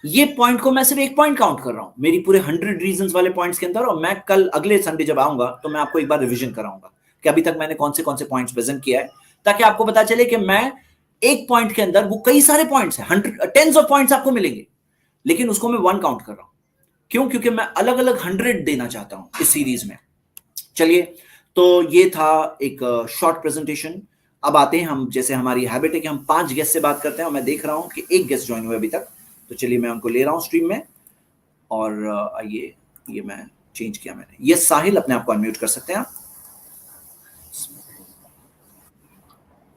A: یہ پوائنٹ کو میں صرف ایک پوائنٹ کاؤنٹ کر رہا ہوں میری پورے 100 ریزنز والے پوائنٹس کے اندر, اور میں کل اگلے سنڈے جب آؤں گا تو میں آپ کو ایک بار ریویژن کراؤں گا کہ ابھی تک میں نے کون سے پوائنٹس پریزنٹ کیا ہے, تاکہ آپ کو پتا چلے کہ میں ایک پوائنٹ کے اندر وہ کئی سارے پوائنٹس ہیں, 10s آف پوائنٹس آپ کو ملیں گے, لیکن اس کو میں 1 کاؤنٹ کر رہا ہوں. کیوں؟ کیونکہ میں الگ الگ 100 دینا چاہتا ہوں اس سیریز میں. چلیے, تو یہ تھا ایک شارٹ پریزنٹیشن. اب آتے ہیں ہم, جیسے ہماری ہیبٹ ہے کہ ہم 5 گیسٹ سے بات کرتے ہیں, اور میں دیکھ رہا ہوں کہ ایک گیسٹ جوائن ہوئے ابھی تک, تو چلیے میں ان کو لے رہا ہوں اسٹریم میں. اور یہ میں چینج کیا میں نے. یہ ساحل, اپنے آپ کو انمیوٹ کر سکتے ہیں آپ.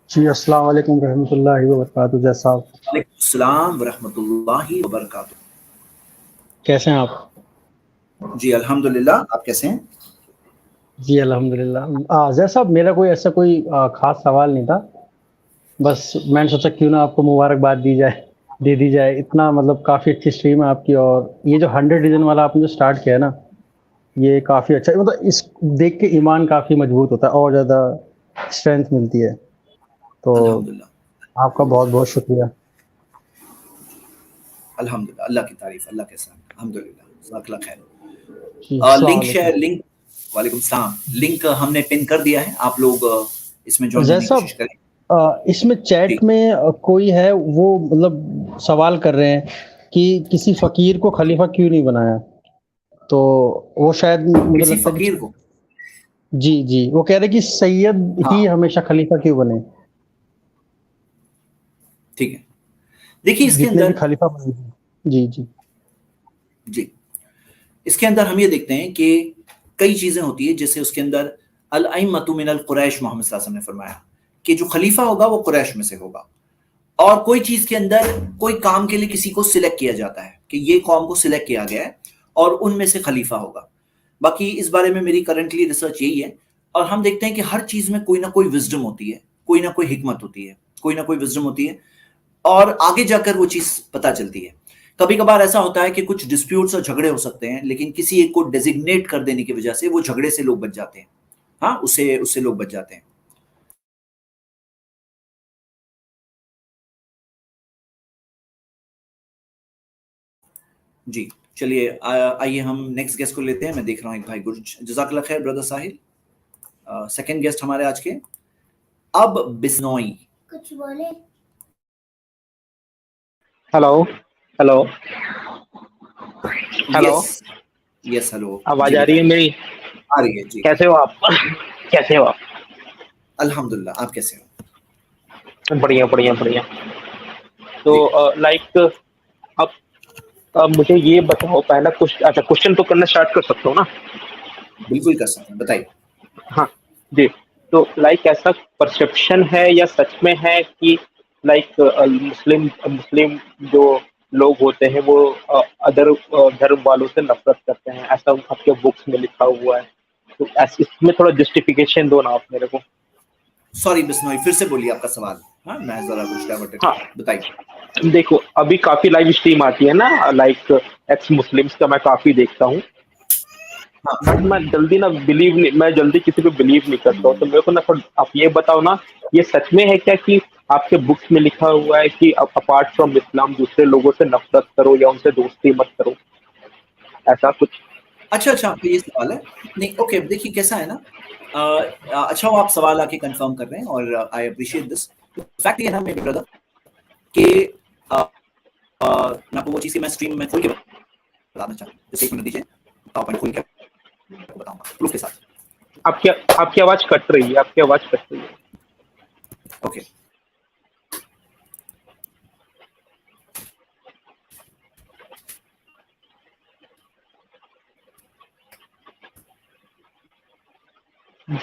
B: جی السلام علیکم ورحمۃ اللہ وبرکاتہ. جیسا آپ.
A: وعلیکم السلام ورحمۃ اللہ وبرکاتہ.
B: کیسے ہیں آپ؟
A: جی الحمدللہ, آپ کیسے ہیں؟
B: جی الحمدللہ. جیسا میرا کوئی ایسا کوئی خاص سوال نہیں تھا, بس میں نے سوچا کیوں نہ آپ کو مبارکباد دے دی جائے. اتنا مطلب کافی اچھی اسٹریم ہے آپ کی, اور یہ جو 100 ریزن والا آپ نے جو اسٹارٹ کیا ہے نا, یہ کافی اچھا, مطلب اس دیکھ کے ایمان کافی مضبوط ہوتا ہے اور زیادہ اسٹرینتھ ملتی ہے. تو
A: الحمدللہ,
B: آپ کا بہت بہت شکریہ.
A: الحمدللہ, اللہ کی تعریف, اللہ کے ساتھ, الحمدللہ, جزاک اللہ خیر.
B: جی السلام
A: لنک شیئر, لنک, وعلیکم السلام, لنک ہم نے پن کر دیا ہے, آپ لوگ اس میں جوائن ہونے کی کوشش کریں.
B: اس میں چیٹ میں کوئی ہے وہ مطلب سوال کر رہے ہیں کہ کسی فقیر کو خلیفہ کیوں نہیں بنایا، تو وہ شاید مجھے
A: کسی
B: لگتا ہے
A: فقیر کو؟
B: جی جی وہ کہہ رہے کہ سید ہی ہمیشہ خلیفہ کیوں بنے،
A: ٹھیک ہے، دیکھیے اس کے
B: جتنے بھی
A: اندر
B: خلیفہ بنے تھے۔ جی جی
A: جی اس کے اندر ہم یہ دیکھتے ہیں کہ کئی چیزیں ہوتی ہیں، جیسے اس کے اندر الائمۃ من القریش، محمد صلی اللہ علیہ وسلم نے فرمایا کہ جو خلیفہ ہوگا وہ قریش میں سے ہوگا، اور کوئی چیز کے اندر کوئی کام کے لیے کسی کو سلیکٹ کیا جاتا ہے کہ یہ قوم کو سلیکٹ کیا گیا ہے اور ان میں سے خلیفہ ہوگا۔ باقی اس بارے میں میری کرنٹلی ریسرچ یہی ہے، اور ہم دیکھتے ہیں کہ ہر چیز میں کوئی نہ کوئی وزڈم ہوتی ہے، کوئی نہ کوئی حکمت ہوتی ہے، کوئی نہ کوئی وزڈم ہوتی ہے، اور آگے جا کر وہ چیز پتہ چلتی ہے۔ کبھی کبھار ایسا ہوتا ہے کہ کچھ ڈسپیوٹس اور جھگڑے ہو سکتے ہیں، لیکن کسی ایک کو ڈیزگنیٹ کر دینے کی وجہ سے وہ جھگڑے سے لوگ بچ جاتے ہیں، ہاں اس سے لوگ بچ جاتے ہیں۔ جی چلیے آئیے ہم نیکسٹ گیسٹ کو لیتے ہیں۔ میں دیکھ رہا ہوں ایک بھائی گرج، جزاک اللہ خیر بردر ساحل۔ سیکنڈ گیسٹ ہمارے آج کے اب بسنوئی۔
C: کچھ بولے؟
D: ہلو ہلو ہلو،
A: یس یس ہلو،
D: آواز
A: جی
D: آ رہی ہے
A: بتائیے۔
D: میری؟
A: آ رہی ہے جی،
D: کیسے ہو آپ؟ کیسے ہو آپ؟
A: الحمدللہ، آپ کیسے ہو؟
D: بڑھیا بڑھیا بڑھیا۔ تو
A: جی
D: لائک اب مجھے یہ بتاؤ پہلا اچھا کوشچن تو کرنا اسٹارٹ کر سکتا ہوں نا؟
A: بالکل کر سکتے ہیں، بتائیے۔
D: ہاں جی، تو لائک ایسا پرسپشن ہے یا سچ میں ہے کہ لائک مسلم جو لوگ ہوتے ہیں وہ ادر دھرم والوں سے نفرت کرتے ہیں، ایسا آپ کے بکس میں لکھا ہوا ہے؟ تو اس میں تھوڑا جسٹیفیکیشن دو نا آپ میرے کو۔
A: سوری بسنوئی، پھر سے بولیے آپ کا سوال، ہاں میں ذرا کچھ ڈائیورٹڈ
D: ہاں
A: تھا، بتائیے۔
D: دیکھو ابھی کافی لائیو اسٹریم آتی ہے نا لائک ایکس مسلمس کا، میں کافی دیکھتا ہوں،
A: ہاں
D: بٹ میں جلدی نا بلیو نہیں، میں جلدی کسی پہ بلیو نہیں کرتا ہوں، تو میرے کو نا آپ یہ بتاؤ نا یہ سچ میں ہے کیا کہ آپ کے بکس میں لکھا ہوا ہے کہ اپارٹ فرام اسلام دوسرے لوگوں سے نفرت کرو یا ان سے دوستی مت کرو، ایسا کچھ؟
A: اچھا آپ کا یہ سوال ہے؟ نہیں اوکے، دیکھیے کیسا ہے نا، اچھا وہ آپ سوال آ کے کنفرم کر رہے ہیں اور آئی اپریشیٹ دس۔ فیکٹ یہ ہے نا میرے بردر کہ میں آپ کو وہ چیز کی میں اسٹریم میں کھول کے بتانا چاہتا ہوں، جیسے ایک منٹ دیجیے، میں کھول کے بتاؤں گا پروف کے ساتھ۔
D: آپ کی آواز کٹ رہی ہے، آپ کی آواز کٹ رہی ہے۔
A: اوکے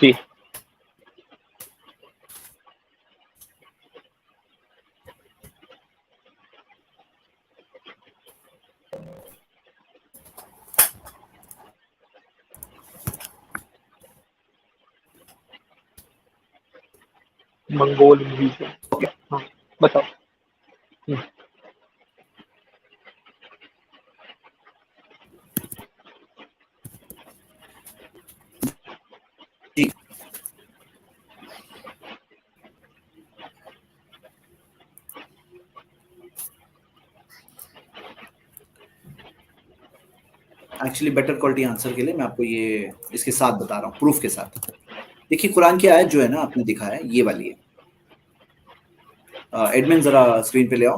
D: جی منگول
A: اوکے
D: ہاں بتاؤ۔
A: جی ایکچولی بیٹر کوالٹی آنسر کے لیے میں آپ کو یہ اس کے ساتھ بتا رہا ہوں، پروف کے ساتھ۔ دیکھیے قرآن کی آیت جو ہے نا آپ نے دکھا ہے یہ والی ہے، ایڈمن ذرا اسکرین پہ لے آؤ،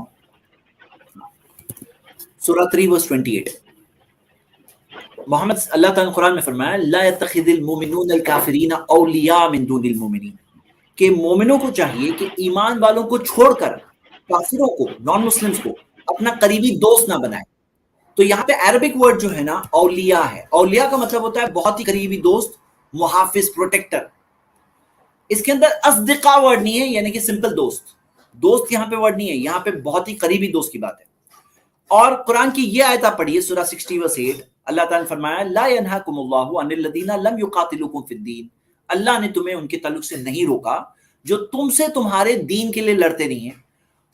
A: سورہ 3 verse 28۔ محمد اللہ تعالیٰ نے قرآن میں فرمایا لا يتخذ المؤمنون الکافرین اولیاء من دون المؤمنین، کہ مومنوں کو چاہیے کہ ایمان والوں کو چھوڑ کر کافروں کو، نان مسلمز کو اپنا قریبی دوست نہ بنائے۔ تو یہاں پہ عربک ورڈ جو ہے نا اولیاء ہے، اولیاء کا مطلب ہوتا ہے بہت ہی قریبی دوست، محافظ، پروٹیکٹر۔ اس کے اندر اصدقاء ورڈ نہیں ہے، یعنی کہ سمپل دوست یہاں پہ ورڈ نہیں ہے، یہاں پہ بہت ہی قریبی دوست کی بات ہے۔ اور قرآن کی یہ آیت آپ پڑھیے سورہ 60 verse 8، اللہ تعالیٰ نے فرمایا لا ينهاكم الله عن الذين لم يقاتلوكم في الدين، اللہ نے تمہیں ان کے تعلق سے نہیں روکا جو تم سے تمہارے دین کے لیے لڑتے نہیں ہیں،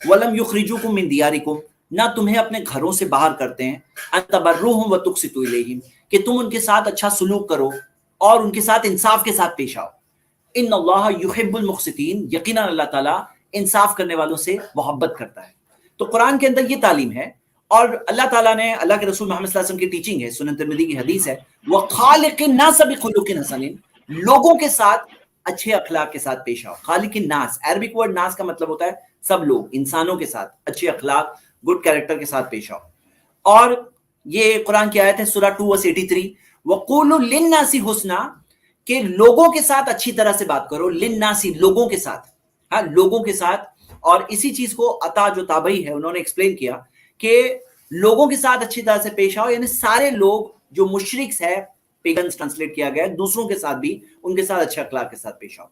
A: ولم يخرجوكم من دياركم، نہ تمہیں اپنے گھروں سے باہر کرتے ہیں، ان تبروهم وتقسطوا اليهم، کہ تم ان کے ساتھ اچھا سلوک کرو اور ان کے ساتھ انصاف کے ساتھ پیش آؤ۔ ان اللہ یحب المقسطین، یقیناً اللہ تعالیٰ انصاف کرنے والوں سے محبت کرتا ہے۔ تو قرآن کے اندر یہ تعلیم ہے، اور اللہ تعالیٰ نے، اللہ کے رسول محمد صلی اللہ علیہ وسلم کی ٹیچنگ ہے، سنن ترمذی کی حدیث ہے، وَخَالِقِ النَّاسَ بِخُلُقٍ حَسَنٍ، لوگوں کے ساتھ اچھے اخلاق کے ساتھ پیش آؤ. خالق الناس، عربک ورڈ ناس کا مطلب ہوتا ہے سب لوگ، انسانوں کے ساتھ اچھے اخلاق، گڈ کیریکٹر کے ساتھ پیش آؤ. اور یہ قرآن کی آیت ہے سورہ 2:83 وَقُولُوا لِلنَّاسِ حُسْنًا، کہ لوگوں کے ساتھ اچھی طرح سے بات کرو. لِلنَّاسِ لوگوں کے ساتھ، ہاں لوگوں کے ساتھ. اور اسی چیز کو عطا جو تابعی ہے انہوں نے ایکسپلین کیا کہ لوگوں کے ساتھ اچھی طرح سے پیش آؤ، یعنی سارے لوگ جو مشرکس ہے، پیگنز ٹرانسلیٹ کیا گیا ہے، دوسروں کے ساتھ بھی ان کے ساتھ اچھے اخلاق کے ساتھ پیش آؤ.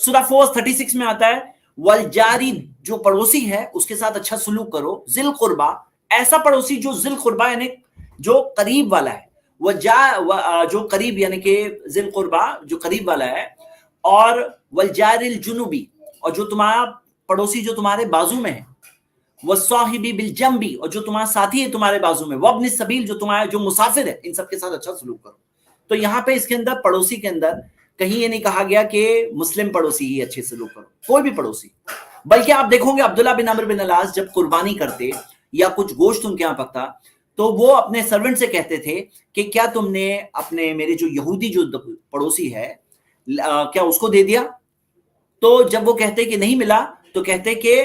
A: سورہ 4:36 میں آتا ہے والجاری، جو پڑوسی ہے اس کے ساتھ اچھا سلوک کرو. ذی القربہ، ایسا پڑوسی جو ذی القربہ یعنی جو قریب والا ہے، جو قریب یعنی کہ ذی القربہ جو قریب والا ہے. اور والجار الجنوبی، اور جو تمہارا پڑوسی جو تمہارے بازو میں ہے. والصاحبی بالجنبی، اور جو تمہارا ساتھی ہے تمہارے بازو میں. وابن السبیل، جو تمہارا جو مسافر ہے، ان سب کے ساتھ اچھا سلوک کرو. تو یہاں پہ اس کے اندر پڑوسی کے اندر کہیں یہ نہیں کہا گیا کہ مسلم پڑوسی ہی اچھے سلوک کرو، کوئی بھی پڑوسی. بلکہ آپ دیکھو گے عبداللہ بن عمرو بن العاص جب قربانی کرتے یا کچھ گوشت ان کے یہاں پکتا تو وہ اپنے سرونٹ سے کہتے تھے کہ کیا تم نے اپنے میرے جو یہودی جو پڑوسی ہے کیا اس کو دے دیا؟ تو جب وہ کہتے کہ نہیں ملا تو کہتے کہ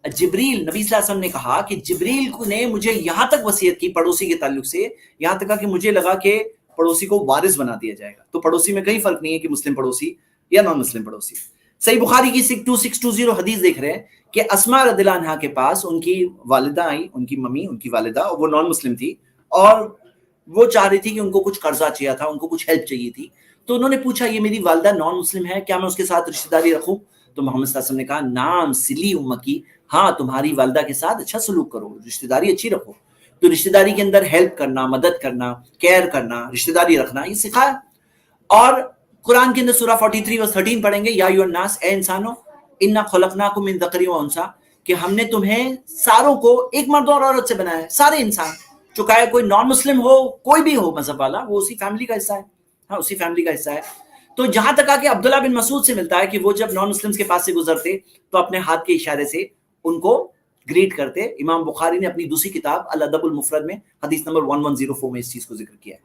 A: جبریل، نبی صلی اللہ علیہ وسلم نے کہا کہ جبریل نے مجھے یہاں تک وصیت کی پڑوسی کے تعلق سے، یہاں تک کہ مجھے لگا کہ پڑوسی کو وارث بنا دیا جائے گا. تو پڑوسی میں کہیں فرق نہیں ہے کہ مسلم پڑوسی یا نان مسلم پڑوسی. صحیح بخاری کی 2620 حدیث دیکھ رہے ہیں کہ اسماء رضی اللہ عنہا کے پاس ان کی والدہ آئی، ان کی ممی، ان کی والدہ، اور وہ نان مسلم تھی اور وہ چاہ رہی تھی کہ ان کو کچھ قرضہ چاہیے تھا، ان کو کچھ ہیلپ چاہیے تھی. تو انہوں نے پوچھا یہ میری والدہ نان مسلم ہے، کیا میں اس کے ساتھ رشتہ داری رکھوں؟ تو محمد صلی اللہ علیہ وسلم نے کہا نام سلی امکی، ہاں تمہاری والدہ کے ساتھ اچھا سلوک کرو، رشتہ داری اچھی رکھو. تو رشتہ داری کے اندر ہیلپ کرنا، مدد کرنا، کیئر کرنا، رشتہ داری رکھنا، یہ سکھایا. اور قرآن کے اندر سورہ 43:13 پڑھیں گے، یا ایھا الناس، اے انسانوں، انا خلقناکم من ذکر و انثی، کہ ہم نے تمہیں ساروں کو ایک مرد اور عورت سے بنایا ہے. سارے انسان، چکائے کوئی نان مسلم ہو، کوئی بھی ہو مذہب والا، وہ اسی فیملی کا حصہ ہے، ہاں اسی فیملی کا حصہ ہے. تو جہاں تک آ کے عبداللہ بن مسعود سے ملتا ہے کہ وہ جب نان مسلمس کے پاس سے گزرتے تو اپنے ہاتھ کے اشارے سے ان کو گریٹ کرتے. امام بخاری نے اپنی دوسری کتاب الادب المفرد میں حدیث نمبر 1104 میں اس چیز کو ذکر کیا ہے.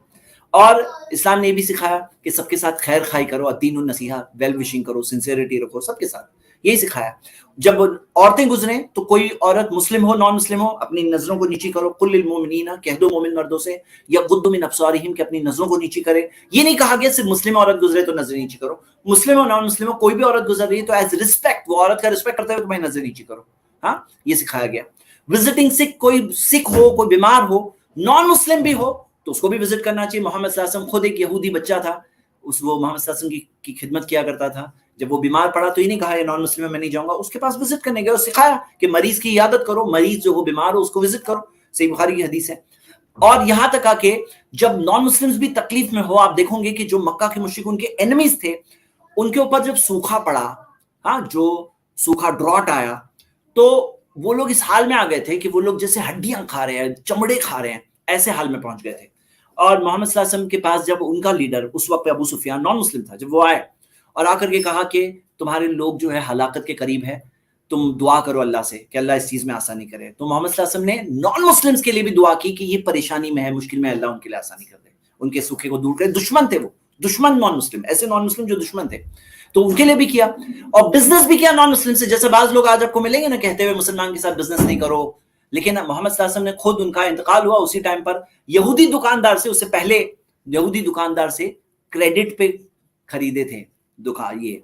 A: اور اسلام نے یہ بھی سکھایا کہ سب کے ساتھ خیر خائی کرو، الدین النصیحہ، ویل وشنگ کرو، سنسیئرٹی رکھو سب کے ساتھ، یہی سکھایا. جب عورتیں گزریں تو کوئی عورت مسلم ہو نان مسلم ہو، اپنی نظروں کو نیچی کرو. قل للمؤمنین، کہہ دو مومن مردوں سے، یغضوا من ابصارہم، کہ اپنی نظروں کو نیچی کرے. یہ نہیں کہا گیا صرف مسلم عورت گزرے تو نظر نیچی کرو، مسلم ہو نان مسلم ہو کوئی بھی عورت گزر رہی ہے تو ایز ریسپیکٹ، وہ عورت کا ریسپیکٹ کرتے ہوئے تمہیں نظر نیچی کرو. ہاں یہ سکھایا گیا. وزٹنگ سکھ، کوئی سکھ ہو، کوئی بیمار ہو، نان مسلم بھی ہو تو اس کو بھی وزٹ کرنا چاہیے. محمد صلی اللہ علیہ وسلم خود ایک یہودی بچہ تھا، وہ محمد صلی اللہ علیہ وسلم کی خدمت کیا کرتا تھا. جب وہ بیمار پڑا تو یہ نہیں کہا یہ نان مسلم ہے میں نہیں جاؤں گا، اس کے پاس وزٹ کرنے گیا اور سکھایا کہ مریض کی عیادت کرو، مریض جو ہو بیمار ہو اس کو وزٹ کرو. صحیح بخاری کی حدیث ہے. اور یہاں تک آ کے جب نان مسلمز بھی تکلیف میں ہو، آپ دیکھو گے کہ جو مکہ کے مشرک ان کے اینیمیز تھے، ان کے اوپر جب سوکھا پڑا، ہاں جو سوکھا ڈراٹ آیا، تو وہ لوگ اس حال میں آ گئے تھے کہ وہ لوگ جیسے ہڈیاں کھا رہے ہیں، چمڑے کھا رہے ہیں، ایسے حال میں پہنچ گئے تھے. اور محمد صلی اللہ علیہ وسلم کے پاس جب ان کا لیڈر اس وقت ابو سفیان نان مسلم تھا، جب وہ آئے اور آ کر کے کہا کہ تمہارے لوگ جو ہے ہلاکت کے قریب ہے، تم دعا کرو اللہ سے کہ اللہ اس چیز میں آسانی کرے. تو محمد صلی اللہ علیہ وسلم نے نان مسلمز کے لیے بھی دعا کی کہ یہ پریشانی میں ہے، مشکل میں، اللہ ان کے لیے آسانی کر دے، ان کے سوکھے کو دور کرے. دشمن تھے وہ، دشمن نان مسلم، ایسے نان مسلم جو دشمن تھے، تو ان کے لیے بھی کیا. اور بزنس بھی کیا نان مسلم سے. جیسے بعض لوگ آج آپ کو ملیں گے نا کہتے ہوئے مسلمان کے ساتھ بزنس نہیں کرو، لیکن محمد صلی اللہ علیہ وسلم نے خود، ان کا انتقال ہوا اسی ٹائم پر، یہودی دکاندار سے، اس سے پہلے یہودی دکاندار سے کریڈٹ پہ خریدے تھے، یہ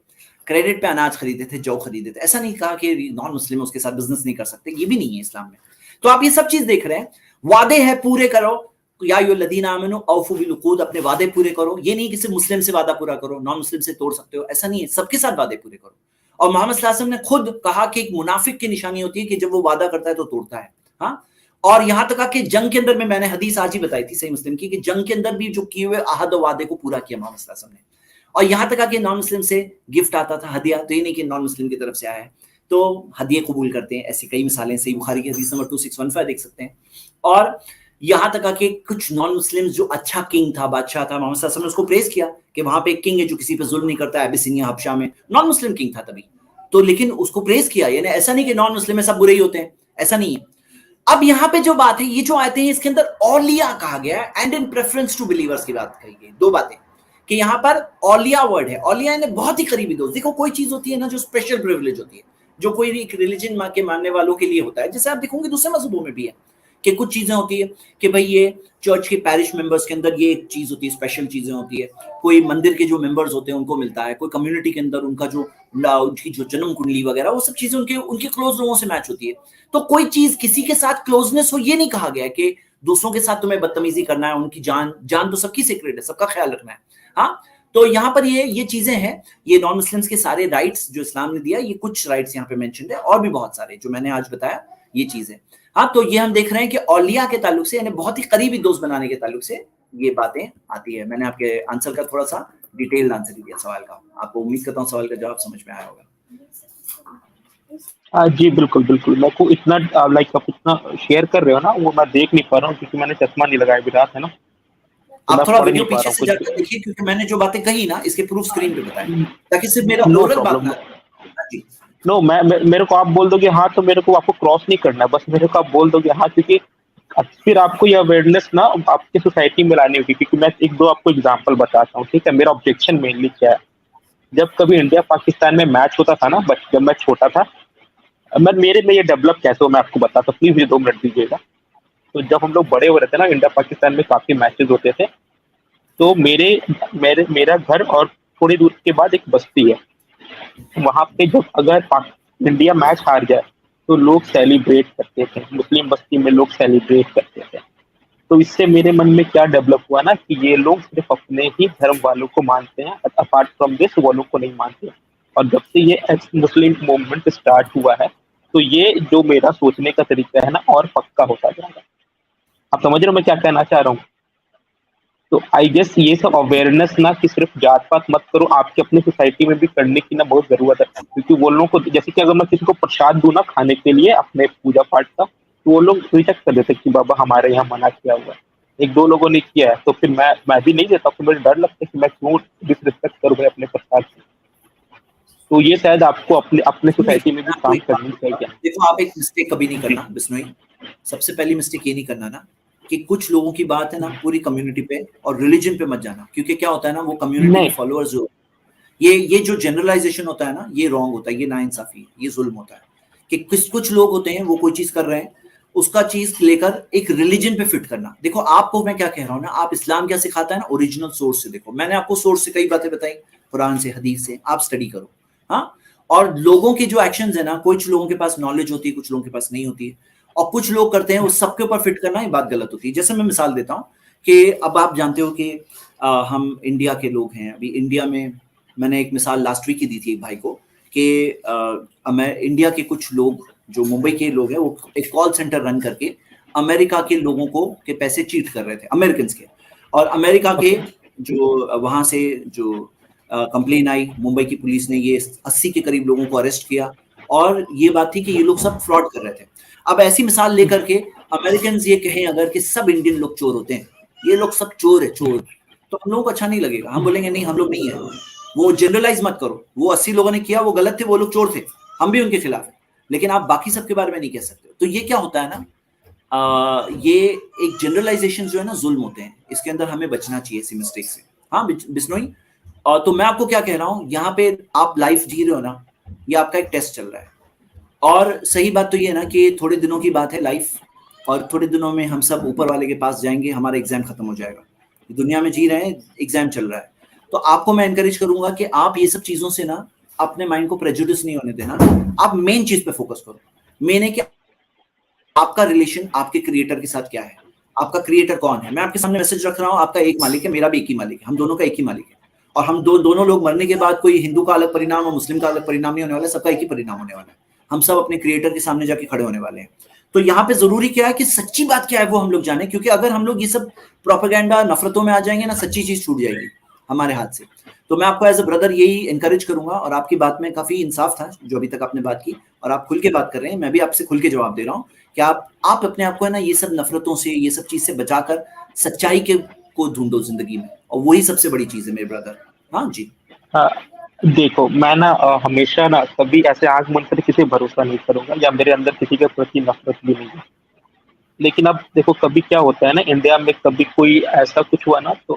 A: کریڈٹ پہ اناج خریدے تھے، جو خریدے تھے. ایسا نہیں کہا کہ نان مسلم اس کے ساتھ بزنس نہیں کر سکتے، یہ بھی نہیں ہے اسلام میں. تو آپ یہ سب چیز دیکھ رہے ہیں. وعدے ہیں پورے کرو، یا ایھا الذین آمنوا اوفوا بالعقود، اپنے وعدے پورے کرو. یہ نہیں کہ صرف مسلم سے وعدہ پورا کرو، نان مسلم سے توڑ سکتے ہو، ایسا نہیں ہے، سب کے ساتھ وعدے پورے کرو. اور محمد صلی اللہ علیہ وسلم نے خود کہا کہ ایک منافق کی نشانی ہوتی ہے کہ جب وہ وعدہ کرتا ہے تو توڑتا ہے. ہاں اور یہاں تک کہ جنگ کے اندر میں نے حدیث آج ہی بتائی تھی صحیح مسلم کی، کہ جنگ کے اندر بھی جو کیے ہوئے عہد و وعدے کو پورا کیا محمد صلی اللہ علیہ وسلم نے. اور یہاں تک کہ نان مسلم سے گفٹ آتا تھا، ہدیہ، تو یہ نہیں کہ نان مسلم کی طرف سے آیا ہے تو ہدیے قبول کرتے ہیں. ایسی کئی مثالیں صحیح بخاری کی حدیث نمبر 2615 دیکھ سکتے ہیں. اور یہاں تک کہ کچھ نان مسلم جو اچھا کنگ تھا، بادشاہ تھا، محمد صلی اللہ علیہ وسلم نے اس کو پریز کیا کہ وہاں پہ ایک کنگ ہے جو کسی پہ ظلم نہیں کرتا ہے، ابیسینیا حبشہ میں، نان مسلم کنگ تھا تبھی تو، لیکن اس کو پریز کیا. یعنی ایسا نہیں کہ نان مسلم میں سب برے ہی ہوتے ہیں، ایسا نہیں ہے. اب یہاں پہ جو بات ہے، یہ جو آیتیں ہیں اس کے اندر اولیاء کہا گیا ہے، and in preference to believers کی بات کہی گئی. دو باتیں کہ یہاں پر اولیاء ورڈ ہے, اولیاء یعنی بہت ہی قریبی دوست. دیکھو کوئی چیز ہوتی ہے نا جو اسپیشل پریویلیج ہوتی ہے, جو کوئی ایک ریلیجن کے ماننے والوں کے لیے ہوتا ہے, جیسے آپ دیکھو گے دوسرے مذہبوں میں بھی ہے کہ کچھ چیزیں ہوتی ہے کہ بھئی یہ چرچ کے پیرش ممبرز کے اندر یہ ایک چیز ہوتی ہے, اسپیشل چیزیں ہوتی ہے, کوئی مندر کے جو ممبرز ہوتے ہیں ان کو ملتا ہے, کوئی کمیونٹی کے اندر ان کا جو ان کی جو جنم کنڈلی وغیرہ وہ سب چیزیں ان کے کلوز لوگوں سے میچ ہوتی ہے. تو کوئی چیز کسی کے ساتھ کلوزنس ہو, یہ نہیں کہا گیا کہ دوسروں کے ساتھ تمہیں بدتمیزی کرنا ہے, ان کی جان تو سب کی سیکریٹ ہے, سب کا خیال رکھنا ہے. ہاں تو یہاں پر یہ چیزیں ہیں, یہ نان مسلمس کے سارے رائٹس جو اسلام نے دیا, یہ کچھ رائٹس یہاں پہ مینشنڈ ہے, اور بھی بہت سارے جو میں نے آج بتایا یہ چیزیں. ہاں تو یہ ہم دیکھ رہے ہیں کہ اولیاء کے تعلق سے یعنی بہت ہی قریبی دوست بنانے کے تعلق سے یہ باتیں آتی ہے. میں نے آپ کے آنسر کا تھوڑا سا ڈیٹیل آنسر دیا سوال کا, آپ کو امید کرتا ہوں سوال کا جواب سمجھ میں آیا ہوگا.
D: جی بالکل بالکل, میں کو اتنا لائک آپ اتنا شیئر کر رہے ہو نا, وہ میں دیکھ نہیں پا رہا ہوں کیونکہ میں نے چشمہ نہیں لگایا بھی رات ہے نا,
A: آپ تھوڑا ویڈیو پیچھے سے جا کر دیکھیے کیونکہ میں نے جو باتیں کہی نا اس کے پروف اسکرین پہ بتائیں تاکہ صرف میرا اورل بات نہ جی.
D: نو میرے کو آپ بول دو گے ہاں تو میرے کو آپ کو کراس نہیں کرنا ہے, بس میرے کو آپ بول دو گے ہاں, کیونکہ پھر آپ کو یہ اویئرنیس نا آپ کی سوسائٹی میں لانی ہوگی. کیونکہ میں ایک دو آپ کو اگزامپل بتاتا ہوں, ٹھیک ہے. میرا آبجیکشن مینلی کیا ہے, جب کبھی انڈیا پاکستان میں میچ ہوتا تھا نا, جب میں چھوٹا تھا, میرے میں یہ ڈیولپ کیسے ہو میں آپ کو بتاتا ہوں, پلیز مجھے 2 منٹ دیجیے گا. تو جب ہم لوگ بڑے ہو رہے تھے نا, انڈیا پاکستان میں کافی میچز ہوتے تھے, تو میرا گھر اور تھوڑی دور کے بعد ایک بستی ہے, وہاں پہ جب اگر انڈیا میچ ہار جائے تو لوگ سیلیبریٹ کرتے تھے, مسلم بستی میں لوگ سیلیبریٹ کرتے تھے. تو اس سے میرے من میں کیا ڈیولپ ہوا نا کہ یہ لوگ صرف اپنے ہی دھرم والوں کو مانتے ہیں, اپارٹ فرام دس وہ لوگ کو نہیں مانتے. اور جب سے یہ مسلم موومنٹ اسٹارٹ ہوا ہے تو یہ جو میرا سوچنے کا طریقہ ہے نا اور پکا ہوتا جا رہا ہے. آپ سمجھ رہے ہو میں کیا کہنا چاہ رہا ہوں؟ تو آئی گیس یہ سب اویئرنیس نہ کہ صرف جات پات مت کرو, آپ کی اپنی سوسائٹی میں بھی کرنے کی نا بہت ضرورت ہے. کیونکہ وہ لوگوں کو جیسے کہ اگر میں کسی کو پرساد دوں نا کھانے کے لیے اپنے پوجا پاٹ کا, تو وہ لوگ ریجیکٹ کر دیتے کہ بابا ہمارے یہاں منع کیا ہوا ہے. 1-2 لوگوں نے کیا ہے تو پھر میں بھی نہیں دیتا, پھر مجھے ڈر لگتا ہے کہ میں کیوں ڈس رسپیکٹ کروں اپنے پرساد سے. تو یہ شاید آپ کو اپنے سوسائٹی میں بھی کام کرنی چاہیے.
A: دیکھو آپ ایک مسٹیک کبھی نہیں کرنا بسنوئی, سب سے پہلی مسٹیک یہ نہیں کرنا نا کہ کچھ لوگوں کی بات ہے نا پوری کمیونٹی پہ اور ریلیجن پہ مت جانا, کیونکہ کیا ہوتا ہے نا وہ کمیونٹی کے فالوورز جو یہ جو جنرلائزیشن ہوتا ہے نا یہ رانگ ہوتا ہے, یہ ناانصافی ہے, یہ ظلم ہوتا ہے کہ کچھ لوگ ہوتے ہیں وہ کوئی چیز کر رہے ہیں اس کا چیز لے کر ایک ریلیجن پہ فٹ کرنا. دیکھو آپ کو میں کیا کہہ رہا ہوں نا, آپ اسلام کیا سکھاتا ہے نا اوریجنل سورس سے. دیکھو میں نے آپ کو سورس سے کئی باتیں بتائی, قرآن سے, حدیث سے, آپ اسٹڈی کرو. ہاں اور لوگوں کے جو ایکشنز ہیں نا, کچھ لوگوں کے پاس نالج ہوتی ہے, کچھ لوگوں کے پاس نہیں ہوتی ہے, اور کچھ لوگ کرتے ہیں اس سب کے اوپر فٹ کرنا, یہ بات غلط ہوتی ہے. جیسے میں مثال دیتا ہوں کہ اب آپ جانتے ہو کہ ہم انڈیا کے لوگ ہیں. ابھی انڈیا میں نے ایک مثال لاسٹ ویک ہی دی تھی ایک بھائی کو کہ انڈیا کے کچھ لوگ جو ممبئی کے لوگ ہیں وہ ایک کال سینٹر رن کر کے امریکہ کے لوگوں کو کے پیسے چیٹ کر رہے تھے, امریکنز کے. اور امریکہ کے جو وہاں سے جو کمپلین آئی, ممبئی کی پولیس نے یہ 80 کے قریب لوگوں کو اریسٹ کیا, اور یہ بات تھی کہ یہ لوگ سب فراڈ کر رہے تھے. اب ایسی مثال لے کر کے امریکنز یہ کہیں اگر کہ سب انڈین لوگ چور ہوتے ہیں, یہ لوگ سب چور ہے چور, تو ہم لوگوں کو اچھا نہیں لگے گا. ہم بولیں گے نہیں ہم لوگ نہیں ہیں. وہ جنرلائز مت کرو, وہ 80 لوگوں نے کیا وہ غلط تھے, وہ لوگ چور تھے, ہم بھی ان کے خلاف ہیں, لیکن آپ باقی سب کے بارے میں نہیں کہہ سکتے. تو یہ کیا ہوتا ہے نا, یہ ایک جنرلائزیشن جو ہے نا ظلم ہوتے ہیں, اس کے اندر ہمیں بچنا چاہیے ایسی مسٹیک سے. ہاں بسنوئی, تو میں آپ کو کیا کہہ رہا ہوں, یہاں پہ آپ لائف جی رہے ہو نا, یہ آپ کا ایک ٹیسٹ چل رہا ہے. اور صحیح بات تو یہ ہے نا کہ تھوڑے دنوں کی بات ہے لائف, اور تھوڑے دنوں میں ہم سب اوپر والے کے پاس جائیں گے, ہمارا ایگزام ختم ہو جائے گا. دنیا میں جی رہے ہیں, ایگزام چل رہا ہے. تو آپ کو میں انکریج کروں گا کہ آپ یہ سب چیزوں سے نا اپنے مائنڈ کو پریجوڈس نہیں ہونے دینا, آپ مین چیز پہ فوکس کرو. مین ہے کہ آپ کا ریلیشن آپ کے کریٹر کے ساتھ کیا ہے, آپ کا کریٹر کون ہے. میں آپ کے سامنے میسج رکھ رہا ہوں, آپ کا ایک مالک ہے, میرا بھی ایک ہی مالک ہے, ہم دونوں کا ایک ہی مالک ہے. اور ہم دونوں لوگ مرنے کے بعد کوئی ہندو کا الگ پرینام اور مسلم کا الگ پرینام نہیں ہونے والا, سب کا ایک ہی پرینام ہونے والا ہے. ہم سب اپنے کریٹر کے سامنے جا کے کھڑے ہونے والے ہیں. تو یہاں پہ ضروری کیا ہے کہ سچی بات کیا ہے وہ ہم لوگ جانیں, کیونکہ اگر ہم لوگ یہ سب پروپیگنڈا نفرتوں میں آ جائیں گے نا, سچی چیز چھوٹ جائے گی ہمارے ہاتھ سے. تو میں آپ کو ایز اے بردر یہی انکریج کروں گا, اور آپ کی بات میں کافی انصاف تھا جو ابھی تک آپ نے بات کی, اور آپ کھل کے بات کر رہے ہیں, میں بھی آپ سے کھل کے جواب دے رہا ہوں کہ آپ اپنے آپ کو ہے نا یہ سب نفرتوں سے, یہ سب چیز سے بچا کر سچائی کے کو ڈھونڈو زندگی میں, اور وہی سب سے بڑی چیز ہے میرے بردر. ہاں جی.
D: دیکھو میں نا ہمیشہ نا کبھی ایسے آنکھ بند کر کسی بھروسہ نہیں کروں گا, یا میرے اندر کسی کے پرتی نفرت بھی نہیں ہے. لیکن اب دیکھو کبھی کیا ہوتا ہے نا, انڈیا میں کبھی کوئی ایسا کچھ ہوا نا, تو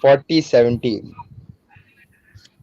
E: 40:70।